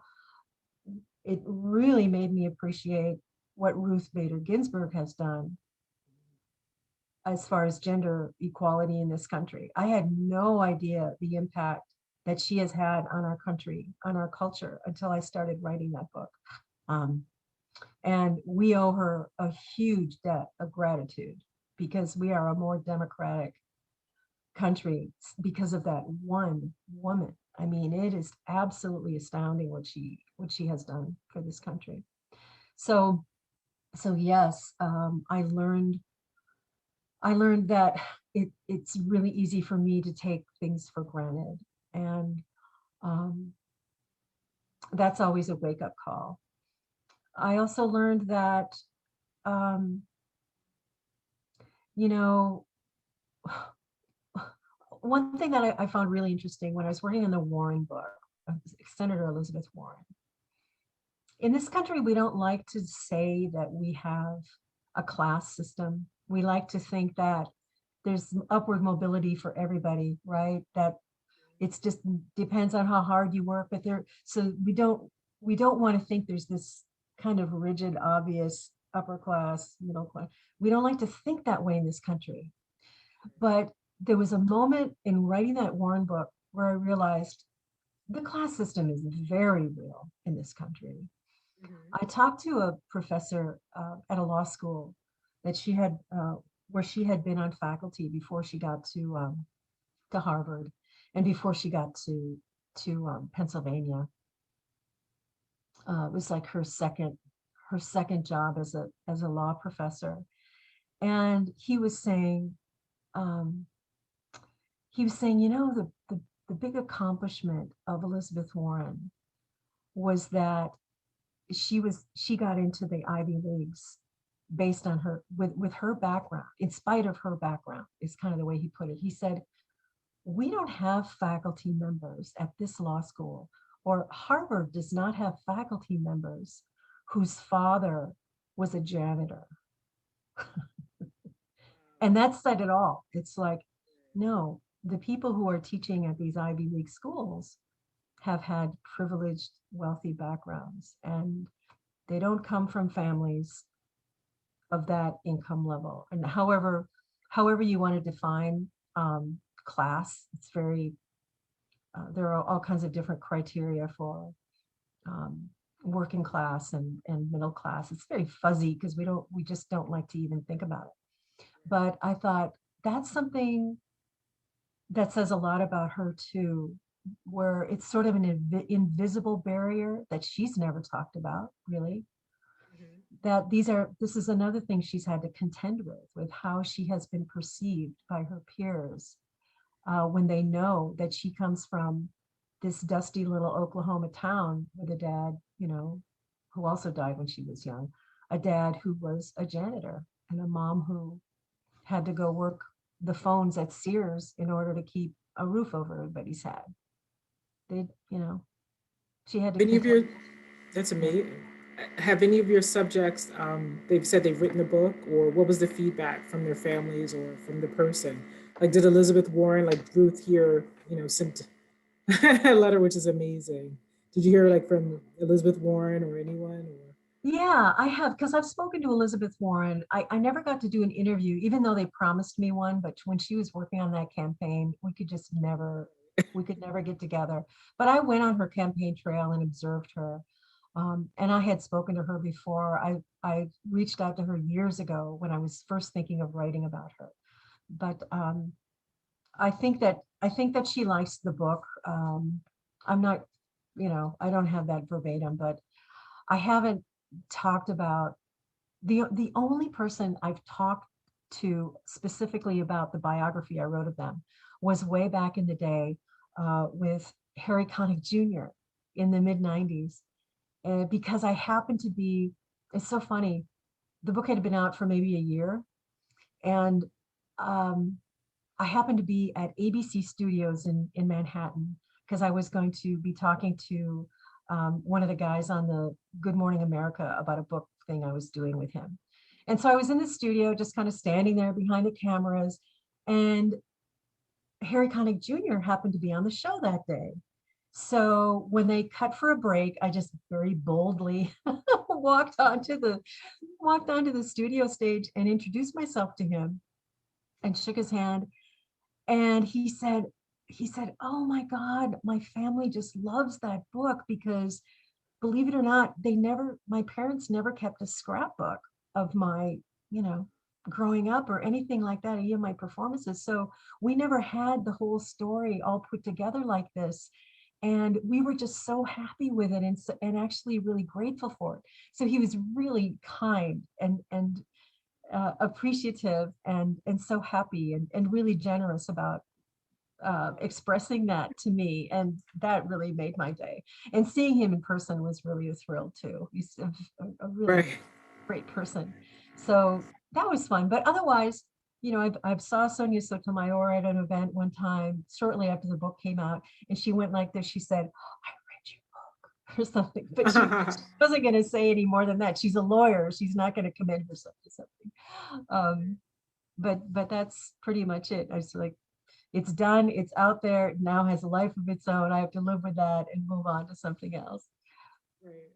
It really made me appreciate what Ruth Bader Ginsburg has done as far as gender equality in this country. I had no idea the impact that she has had on our country, on our culture, until I started writing that book. Um, and we owe her a huge debt of gratitude because we are a more democratic country because of that one woman. I mean, it is absolutely astounding what she has done for this country. So yes, I learned that it's really easy for me to take things for granted, and um, that's always a wake up call. I also learned that um, you know one thing that I found really interesting when I was working on the Warren book, Senator Elizabeth Warren. In this country, we don't like to say that we have a class system. We like to think that there's upward mobility for everybody, right? That it's just depends on how hard you work, but so we don't want to think there's this kind of rigid, obvious upper class, middle class. We don't like to think that way in this country. But there was a moment in writing that Warren book where I realized the class system is very real in this country. Mhm. I talked to a professor at a law school that she had, where she had been on faculty before she got to Harvard. and before she got to Pennsylvania. It was like her second job as a law professor. And um, he was saying, the big accomplishment of Elizabeth Warren was that she got into the Ivy Leagues based on with her background, in spite of her background, is kind of the way he put it. He said, we don't have faculty members at this law school, or Harvard does not have faculty members whose father was a janitor. And that said it all. It's like, no, the people who are teaching at these Ivy League schools have had privileged, wealthy backgrounds, and they don't come from families of that income level. And however you want to define class, it's very, there are all kinds of different criteria for working class and middle class. It's very fuzzy because we just don't like to even think about it. But I thought that's something that says a lot about her too, where it's sort of an invisible barrier that she's never talked about, really. That this is another thing she's had to contend with how she has been perceived by her peers when they know that she comes from this dusty little Oklahoma town with a dad, who also died when she was young, a dad who was a janitor, and a mom who had to go work the phones at Sears in order to keep a roof over everybody's head. She had to contend. That's amazing. Have any of your subjects, they've said they've written a book, or what was the feedback from their families or from the person? Like, did Elizabeth Warren, like Ruth here, sent a letter, which is amazing. Did you hear like from Elizabeth Warren or anyone? Or? Yeah, I have, because I've spoken to Elizabeth Warren. I never got to do an interview, even though they promised me one, but when she was working on that campaign, we could never get together. But I went on her campaign trail and observed her. And I had spoken to her before. I reached out to her years ago when I was first thinking of writing about her. But I think that she likes the book. I'm not, I don't have that verbatim, but I haven't talked about the only person I've talked to specifically about the biography I wrote of them was way back in the day with Harry Connick Jr. in the mid 90s. Because I happened to be, it's so funny, the book had been out for maybe a year, and I happened to be at ABC Studios in Manhattan because I was going to be talking to one of the guys on the Good Morning America about a book thing I was doing with him. And so I was in the studio, just kind of standing there behind the cameras, and Harry Connick Jr. happened to be on the show that day. So when they cut for a break, I just very boldly walked onto the studio stage and introduced myself to him and shook his hand. And he said, "Oh my God, my family just loves that book because, believe it or not, my parents never kept a scrapbook of my, growing up or anything like that, any of my performances. So we never had the whole story all put together like this. And we were just so happy with it and actually really grateful for it." So he was really kind and appreciative and so happy and really generous about expressing that to me, and that really made my day. And seeing him in person was really a thrill too. He's a really Right. great person. So that was fun. But otherwise, I've saw Sonia Sotomayor at an event one time shortly after the book came out, and she went like this. She said, "I read your book," or something, but she wasn't going to say any more than that. She's a lawyer. She's not going to commit herself to something. But that's pretty much it. I was like, it's done, it's out there, it now has a life of its own. I have to live with that and move on to something else. Right.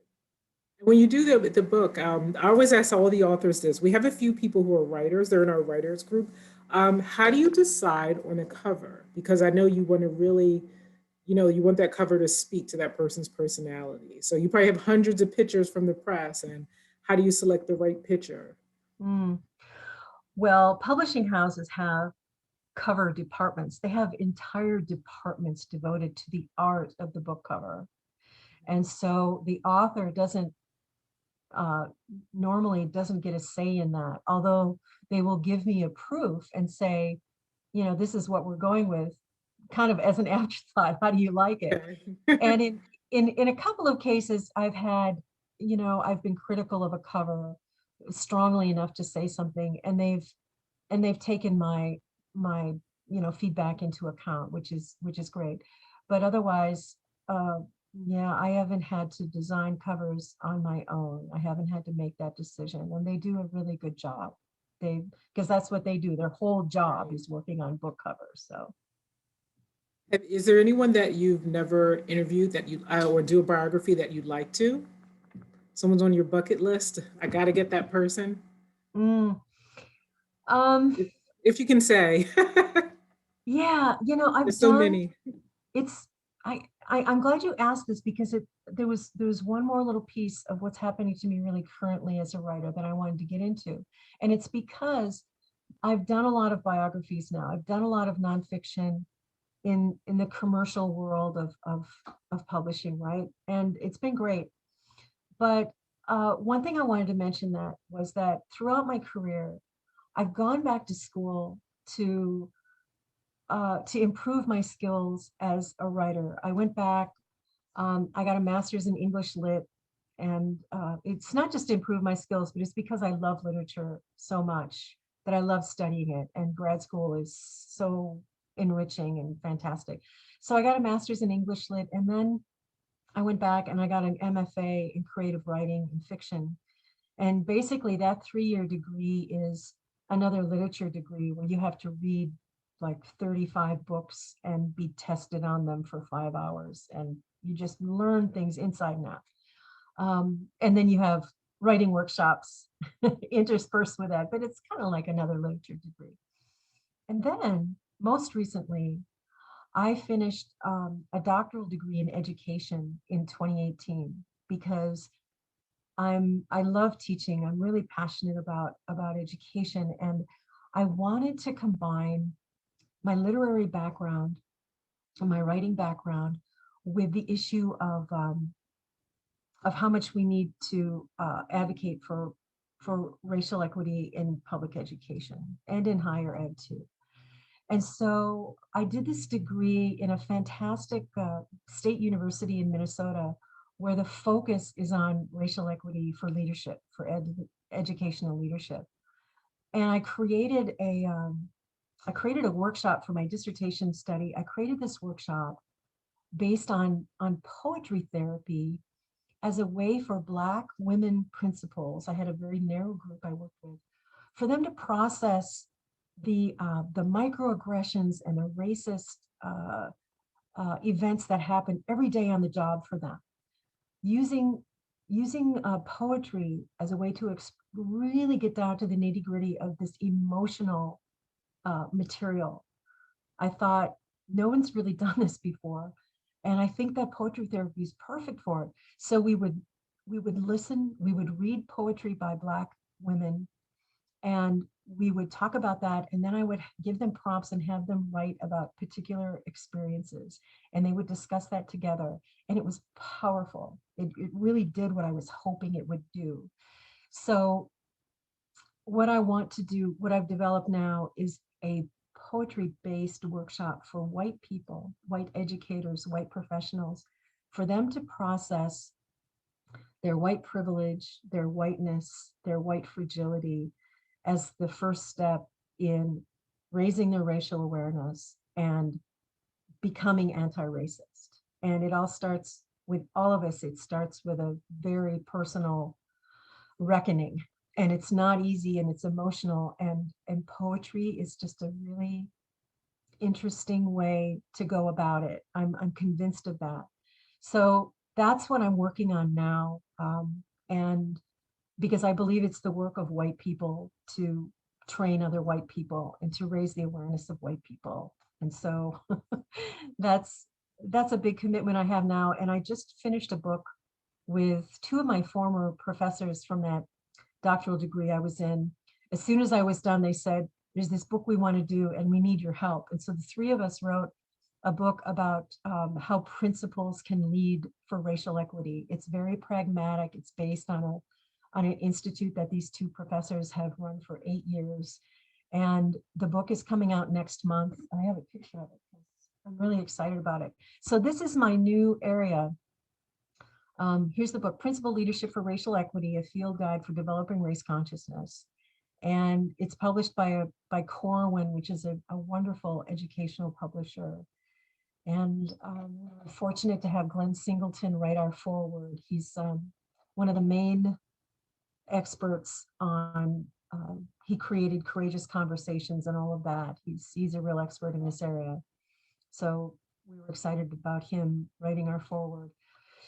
When you do the book, I always ask all the authors this. We have a few people who are writers; they're in our writers group. How do you decide on a cover? Because I know you want to really, you want that cover to speak to that person's personality. So you probably have hundreds of pictures from the press, and how do you select the right picture? Mm. Well, publishing houses have cover departments. They have entire departments devoted to the art of the book cover. And so the author doesn't normally doesn't get a say in that, although they will give me a proof and say, you know, this is what we're going with, kind of as an afterthought. How do you like it? Okay. And in a couple of cases, I've had, you know, I've been critical of a cover strongly enough to say something, and they've taken my you know, feedback into account, which is great. But otherwise, yeah, I haven't had to design covers on my own. I haven't had to make that decision, and they do a really good job. They, because that's what they do. Their whole job is working on book covers. So Is there anyone that you've never interviewed that you or do a biography that you'd like to? Someone's on your bucket list. I got to get that person. mm, um, If you can say, yeah, you know, I've there's so done many. it's I'm glad you asked this, because there was one more little piece of what's happening to me really currently as a writer that I wanted to get into. And it's because I've done a lot of biographies now. I've done a lot of nonfiction in the commercial world of publishing, right? And it's been great. But one thing I wanted to mention that was that throughout my career, I've gone back to school to improve my skills as a writer. I went back, I got a master's in English Lit, and it's not just to improve my skills, but it's because I love literature so much that I love studying it. And grad school is so enriching and fantastic. So I got a master's in English Lit, and then I went back and I got an MFA in creative writing and fiction. And basically, that 3-year degree is another literature degree where you have to read like 35 books and be tested on them for 5 hours. And you just learn things inside and out. And then you have writing workshops interspersed with that, but it's kind of like another literature degree. And then most recently, I finished a doctoral degree in education in 2018 because I love teaching. I'm really passionate about education, and I wanted to combine my literary background and my writing background with the issue of how much we need to advocate for racial equity in public education and in higher ed too. And so I did this degree in a fantastic state university in Minnesota, where the focus is on racial equity for leadership, for educational leadership. And I created a workshop for my dissertation study. I created this workshop based on poetry therapy as a way for Black women principals. I had a very narrow group I worked with, for them to process the microaggressions and the racist events that happen every day on the job for them, using poetry as a way to really get down to the nitty gritty of this emotional material. I thought, no one's really done this before, and I think that poetry therapy is perfect for it. So we would listen, we would read poetry by Black women, and we would talk about that, and then I would give them prompts and have them write about particular experiences, and they would discuss that together, and it was powerful. It really did what I was hoping it would do. So what I want to do, what I've developed now, is a poetry-based workshop for white people, white educators, white professionals, for them to process their white privilege, their whiteness, their white fragility as the first step in raising their racial awareness and becoming anti-racist. And it all starts with all of us. It starts with a very personal reckoning, and it's not easy, and it's emotional, and poetry is just a really interesting way to go about it. I'm convinced of that. So that's what I'm working on now. And because I believe it's the work of white people to train other white people and to raise the awareness of white people. And so that's a big commitment I have now. And I just finished a book with two of my former professors from that doctoral degree I was in. As soon as I was done, they said, there's this book we want to do and we need your help. And so the three of us wrote a book about how principles can lead for racial equity. It's very pragmatic. It's based on an institute that these two professors have run for 8 years. And the book is coming out next month. I have a picture of it. I'm really excited about it. So this is my new area. Here's the book, Principled Leadership for Racial Equity, a field guide for developing race consciousness. And it's published by Corwin, which is a wonderful educational publisher. And we're fortunate to have Glenn Singleton write our foreword. He's one of the main experts on, he created Courageous Conversations and all of that. He's a real expert in this area. So we were excited about him writing our foreword.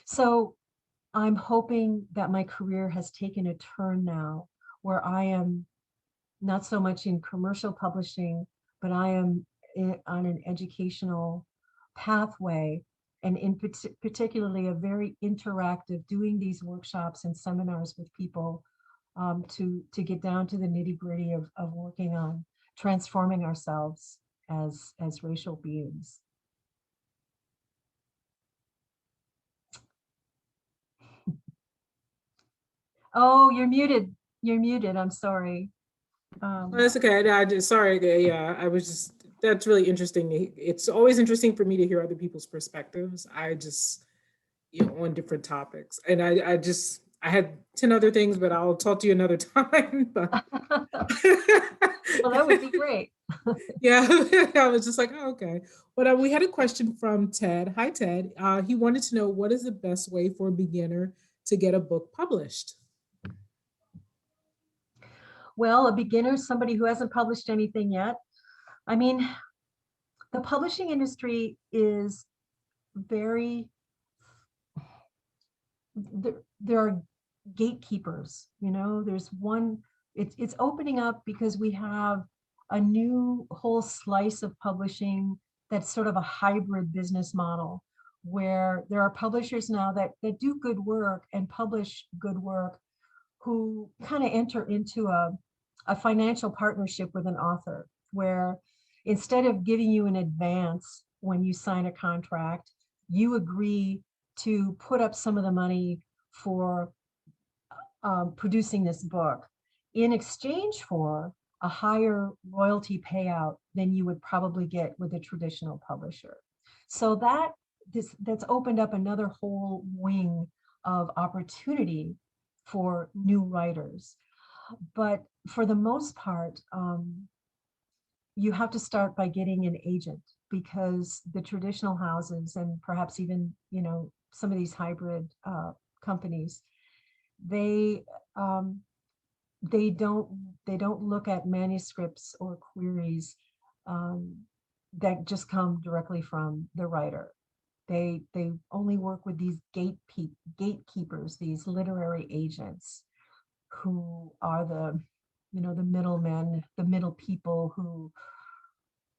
So I'm hoping that my career has taken a turn now where I am not so much in commercial publishing, but I am on an educational pathway, and in particularly a very interactive, doing these workshops and seminars with people to get down to the nitty-gritty of working on transforming ourselves as racial beings. Oh, you're muted. You're muted. I'm sorry. That's okay. I just, sorry. Yeah, I was just, that's really interesting. It's always interesting for me to hear other people's perspectives. I just, on different topics. And I had 10 other things, but I'll talk to you another time. But well, that would be great. yeah, I was just like, oh, okay. But we had a question from Ted. Hi, Ted. He wanted to know, what is the best way for a beginner to get a book published? Well, a beginner, somebody who hasn't published anything yet. I mean, the publishing industry is very, there are gatekeepers, there's one, it's opening up because we have a new whole slice of publishing that's sort of a hybrid business model, where there are publishers now that do good work and publish good work, who kind of enter into a financial partnership with an author, where instead of giving you an advance when you sign a contract, you agree to put up some of the money for producing this book in exchange for a higher royalty payout than you would probably get with a traditional publisher. So that's opened up another whole wing of opportunity for new writers. But for the most part, you have to start by getting an agent, because the traditional houses, and perhaps even some of these hybrid companies, they don't look at manuscripts or queries that just come directly from the writer. They only work with these gatekeepers, these literary agents, who are the middlemen, the middle people who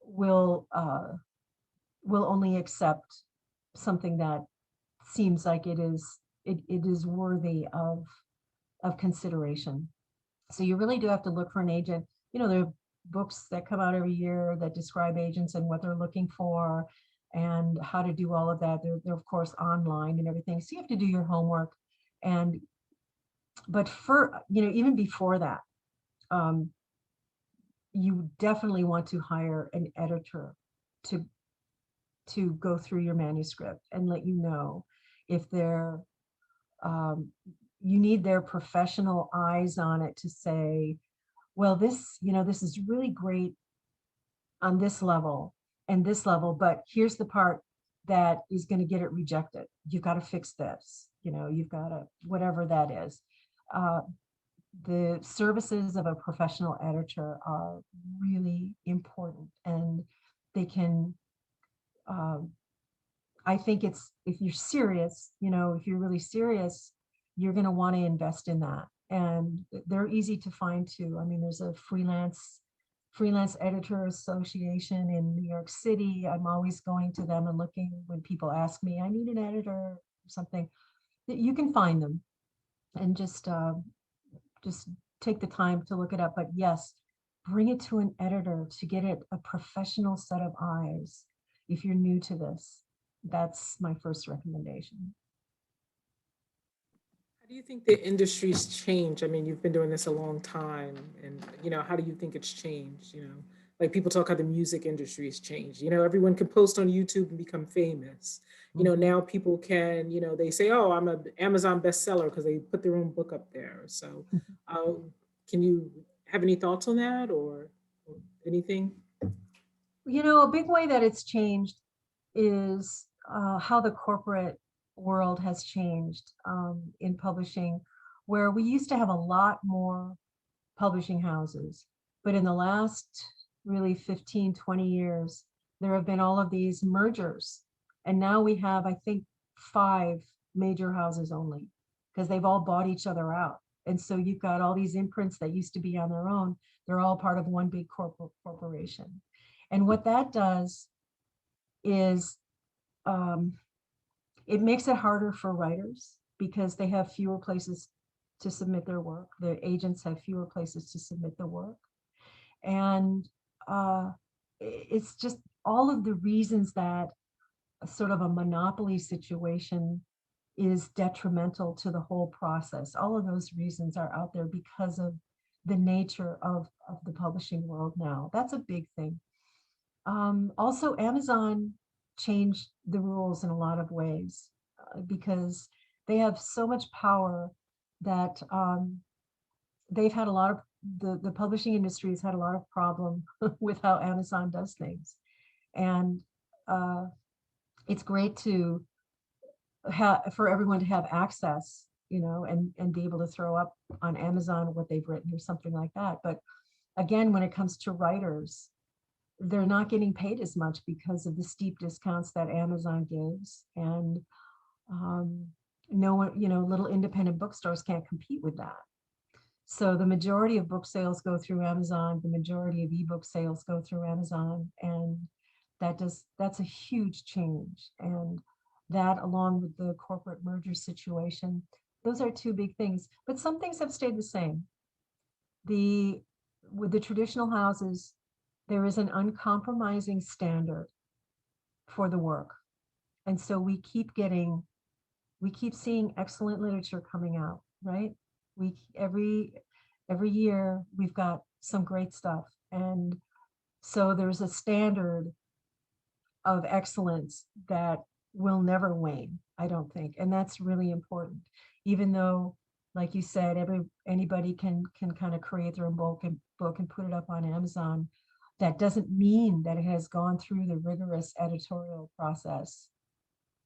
will only accept something that seems like it is worthy of consideration. So you really do have to look for an agent. There are books that come out every year that describe agents and what they're looking for and how to do all of that. They're of course online and everything. So you have to do your homework. But for, even before that, you definitely want to hire an editor to go through your manuscript and let you know if they're, you need their professional eyes on it to say, well, this is really great on this level and this level, but here's the part that is going to get it rejected. You've got to fix this, you've got to, whatever that is. The services of a professional editor are really important, and they can, I think if you're serious, if you're really serious, you're going to want to invest in that. And they're easy to find too. I mean, there's a freelance editor association in New York City. I'm always going to them and looking when people ask me, I need an editor or something, that you can find them and just take the time to look it up. But yes, bring it to an editor to get it a professional set of eyes. If you're new to this, that's my first recommendation. How do you think the industry's changed? I mean, you've been doing this a long time, and how do you think it's changed? Like people talk how the music industry has changed. Everyone can post on YouTube and become famous. Mhm. Now people can, they say, "Oh, I'm a Amazon bestseller" because they put their own book up there. So, uh, can you have any thoughts on that or anything? A big way that it's changed is how the corporate world has changed in publishing, where we used to have a lot more publishing houses. But in the last really 15, 20 years, there have been all of these mergers. And now we have, I think, 5 major houses only, because they've all bought each other out. And so you've got all these imprints that used to be on their own. They're all part of one big corporation. And what that does is um, it makes it harder for writers because they have fewer places to submit their work. The agents have fewer places to submit the work. And it's just all of the reasons that a sort of a monopoly situation is detrimental to the whole process. All of those reasons are out there because of the nature of the publishing world now. That's a big thing. Also, Amazon changed the rules in a lot of ways because they have so much power that they've had a lot of the publishing industry has had a lot of problem with how Amazon does things. And it's great to for everyone to have access, and be able to throw up on Amazon what they've written or something like that. But again, when it comes to writers, they're not getting paid as much because of the steep discounts that Amazon gives. And no one, little independent bookstores can't compete with that. So the majority of book sales go through Amazon, the majority of ebook sales go through Amazon, and that's a huge change. And that, along with the corporate merger situation, those are 2 big things. But some things have stayed the same. With the traditional houses, there is an uncompromising standard for the work. And so we keep seeing excellent literature coming out, right? We every year we've got some great stuff. And so there's a standard of excellence that will never wane, I don't think. And that's really important. Even though, like you said, anybody can kind of create their own book and put it up on Amazon. That doesn't mean that it has gone through the rigorous editorial process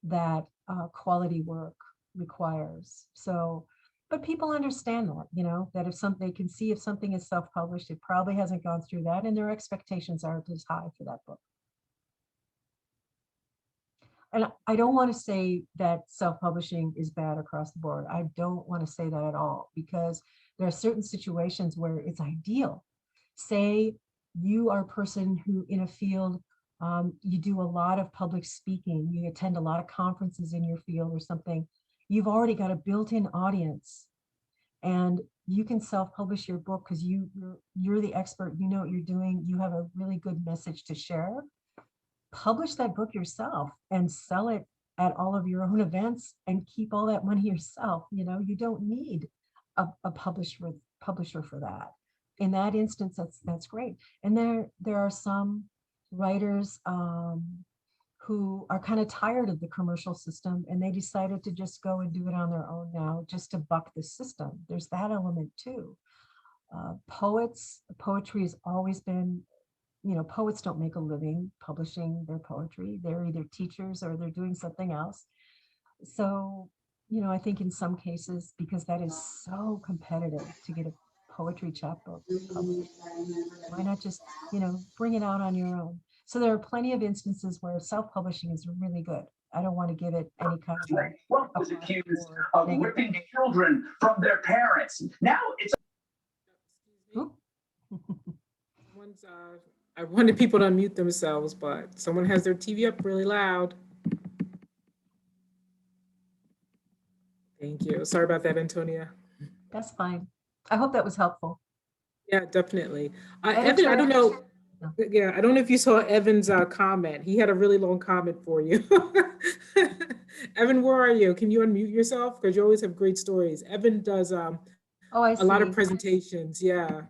that quality work requires. So, but people understand that, that if they can see if something is self-published, it probably hasn't gone through that, and their expectations aren't as high for that book. And I don't want to say that self-publishing is bad across the board. I don't want to say that at all, because there are certain situations where it's ideal. Say you are a person who, in a field, you do a lot of public speaking, you attend a lot of conferences in your field or something, you've already got a built-in audience, and you can self-publish your book because you're the expert, you know what you're doing, you have a really good message to share. Publish that book yourself and sell it at all of your own events and keep all that money yourself. You don't need a publisher for that. In that instance, that's great. And there are some writers who are kind of tired of the commercial system, and they decided to just go and do it on their own now, just to buck the system. There's that element too. Poetry has always been, poets don't make a living publishing their poetry. They're either teachers or they're doing something else. So, I think in some cases, because that is so competitive to get a poetry chapbook published, why not just, bring it out on your own? So there are plenty of instances where self-publishing is really good. I don't want to give it any kind of Ruth was accused of ripping children from their parents. Now it's I wanted people to unmute themselves, but someone has their TV up really loud. Thank you. Sorry about that, Antonia. That's fine. I hope that was helpful. Yeah, definitely. Evan, I Editor. don't know. No. Yeah, I don't know if you saw Evan's comment. He had a really long comment for you. Evan, where are you? Can you unmute yourself? Because you always have great stories. Evan does Oh, I a lot of see. presentations. Yeah.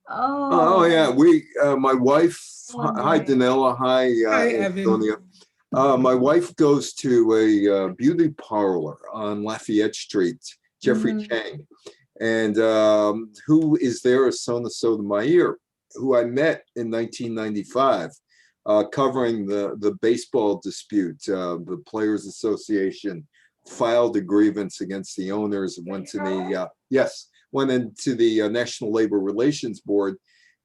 Oh Oh, yeah, my wife. Hi, wondering. Donnella. Hi, Hi, Evan. Antonia. My wife goes to a beauty parlor on Lafayette Street, Jeffrey Mhm. Chang, and who is there is Sonia Sotomayor, who I met in 1995, covering the baseball dispute. The Players Association filed a grievance against the owners and went to the went into the National Labor Relations Board.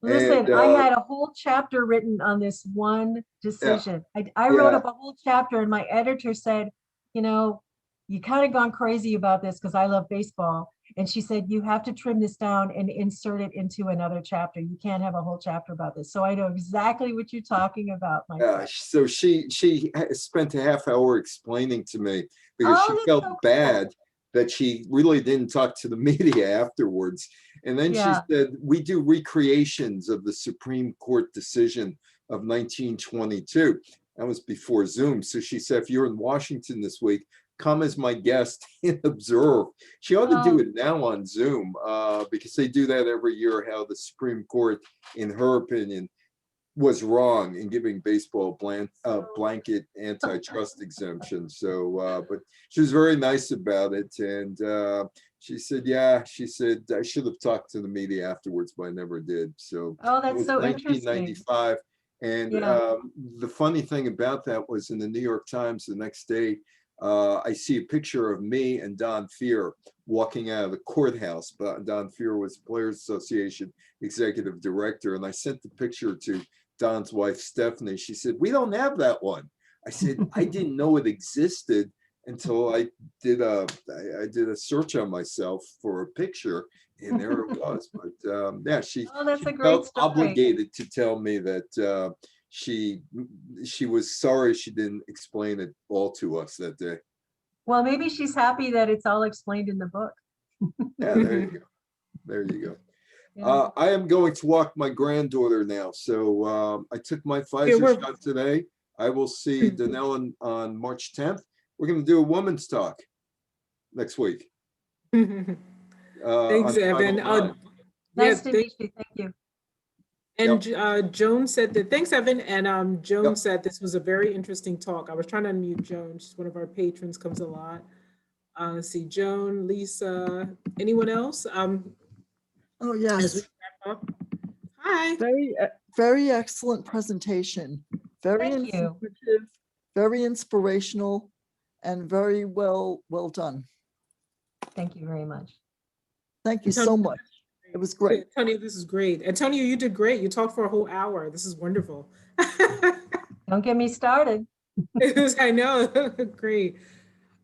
And Listen, I had a whole chapter written on this one yeah, decision. I wrote yeah, up a whole chapter and my editor said, you know, you kind of gone crazy about this because I love baseball. And she said, you have to trim this down and insert it into another chapter. You can't have a whole chapter about this. So I know exactly what you're talking about, my friend. so she spent a half hour explaining to me because she Oh, that's felt so bad cool. that she really didn't talk to the media afterwards. And then she Yeah. said, we do recreations of the Supreme Court decision of 1922. That was before Zoom. So she said, if you're in Washington this week, come as my guest and observe. She ought to do Oh, it now on Zoom because they do that every year, how the Supreme Court, in her opinion, was wrong in giving baseball blanket antitrust exemption. So, but she was very nice about it. And she said, yeah, she said, I should have talked to the media afterwards, but I never did. So oh, it that's was so interesting. 1995. And Yeah. the funny thing about that was in the New York Times the next day, I see a picture of me and Don Fear walking out of the courthouse. But Don Fear was the Players Association executive director. And I sent the picture to Don's wife, Stephanie. She said, we don't have that one. I said, I didn't know it existed until I did a search on myself for a picture, and there it was. But yeah, she Oh, that's a great felt story. obligated to tell me that she was sorry she didn't explain it all to us that day. Well, maybe she's happy that it's all explained in the book. Yeah, there you go. There you go. Yeah. I am going to walk my granddaughter now. So I took my Okay, Pfizer shot today. I will see Donnella on March 10th. We're going to do a woman's talk next week. Thanks, On Evan. Title IX. Yeah, Nice to meet you. Thank you. and Joan said that, thanks, Evan. And Joan Yep. said this was a very interesting talk. I was trying to unmute Joan. She's one of our patrons, comes a lot. Let's see, Joan, Lisa, anyone else? Oh, As we yes. wrap up. Hi. Very excellent presentation. Very Thank you. informative, very inspirational, and very well done. Thank you very much. Thank you so much. It was great. Antonia, this is great. Antonia, you did great. You talked for a whole hour. This is wonderful. Don't get me started. It was, I know, great.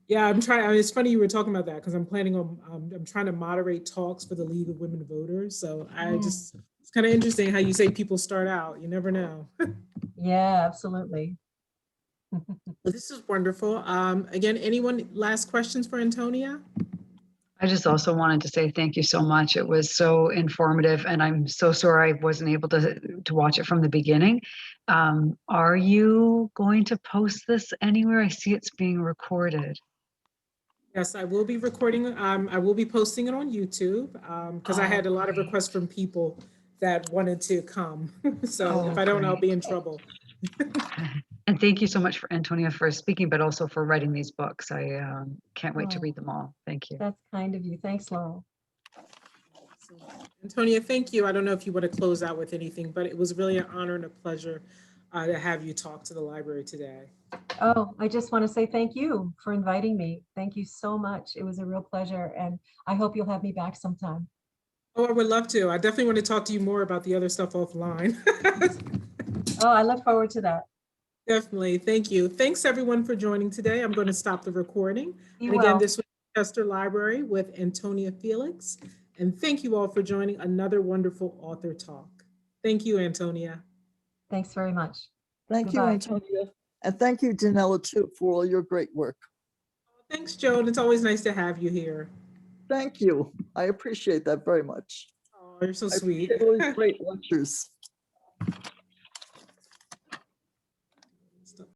Yeah, I'm trying. I mean, it's funny you were talking about that because I'm planning on, I'm trying to moderate talks for the League of Women Voters. So it's kind of interesting how you say people start out. You never know. Yeah, absolutely. This is wonderful. Again, anyone last questions for Antonia? I just also wanted to say thank you so much. It was so informative, and I'm so sorry I wasn't able to watch it from the beginning. Are you going to post this anywhere? I see it's being recorded. Yes, I will be recording. I will be posting it on YouTube because I had a lot of requests from people that wanted to come. So if I don't, I'll be in trouble. And thank you so much for Antonia for speaking, but also for writing these books. I can't wait to read them all. Thank you. That's kind of you. Thanks, Laurel. Antonia, thank you. I don't know if you want to close out with anything, but it was really an honor and a pleasure to have you talk to the library today. Oh, I just want to say thank you for inviting me. Thank you so much. It was a real pleasure, and I hope you'll have me back sometime. Oh, I would love to. I definitely want to talk to you more about the other stuff offline. Oh, I look forward to that. Definitely. Thank you. Thanks, everyone, for joining today. I'm going to stop the recording. Be And again, well. this was Chester Library with Antonia Felix. And thank you all for joining another wonderful author talk. Thank you, Antonia. Thanks very much. Thank you, Goodbye. Antonia. And thank you, Donnella, too, for all your great work. Thanks, Joan. It's always nice to have you here. Thank you. I appreciate that very much. Oh, you're so I sweet. appreciate all these great lectures.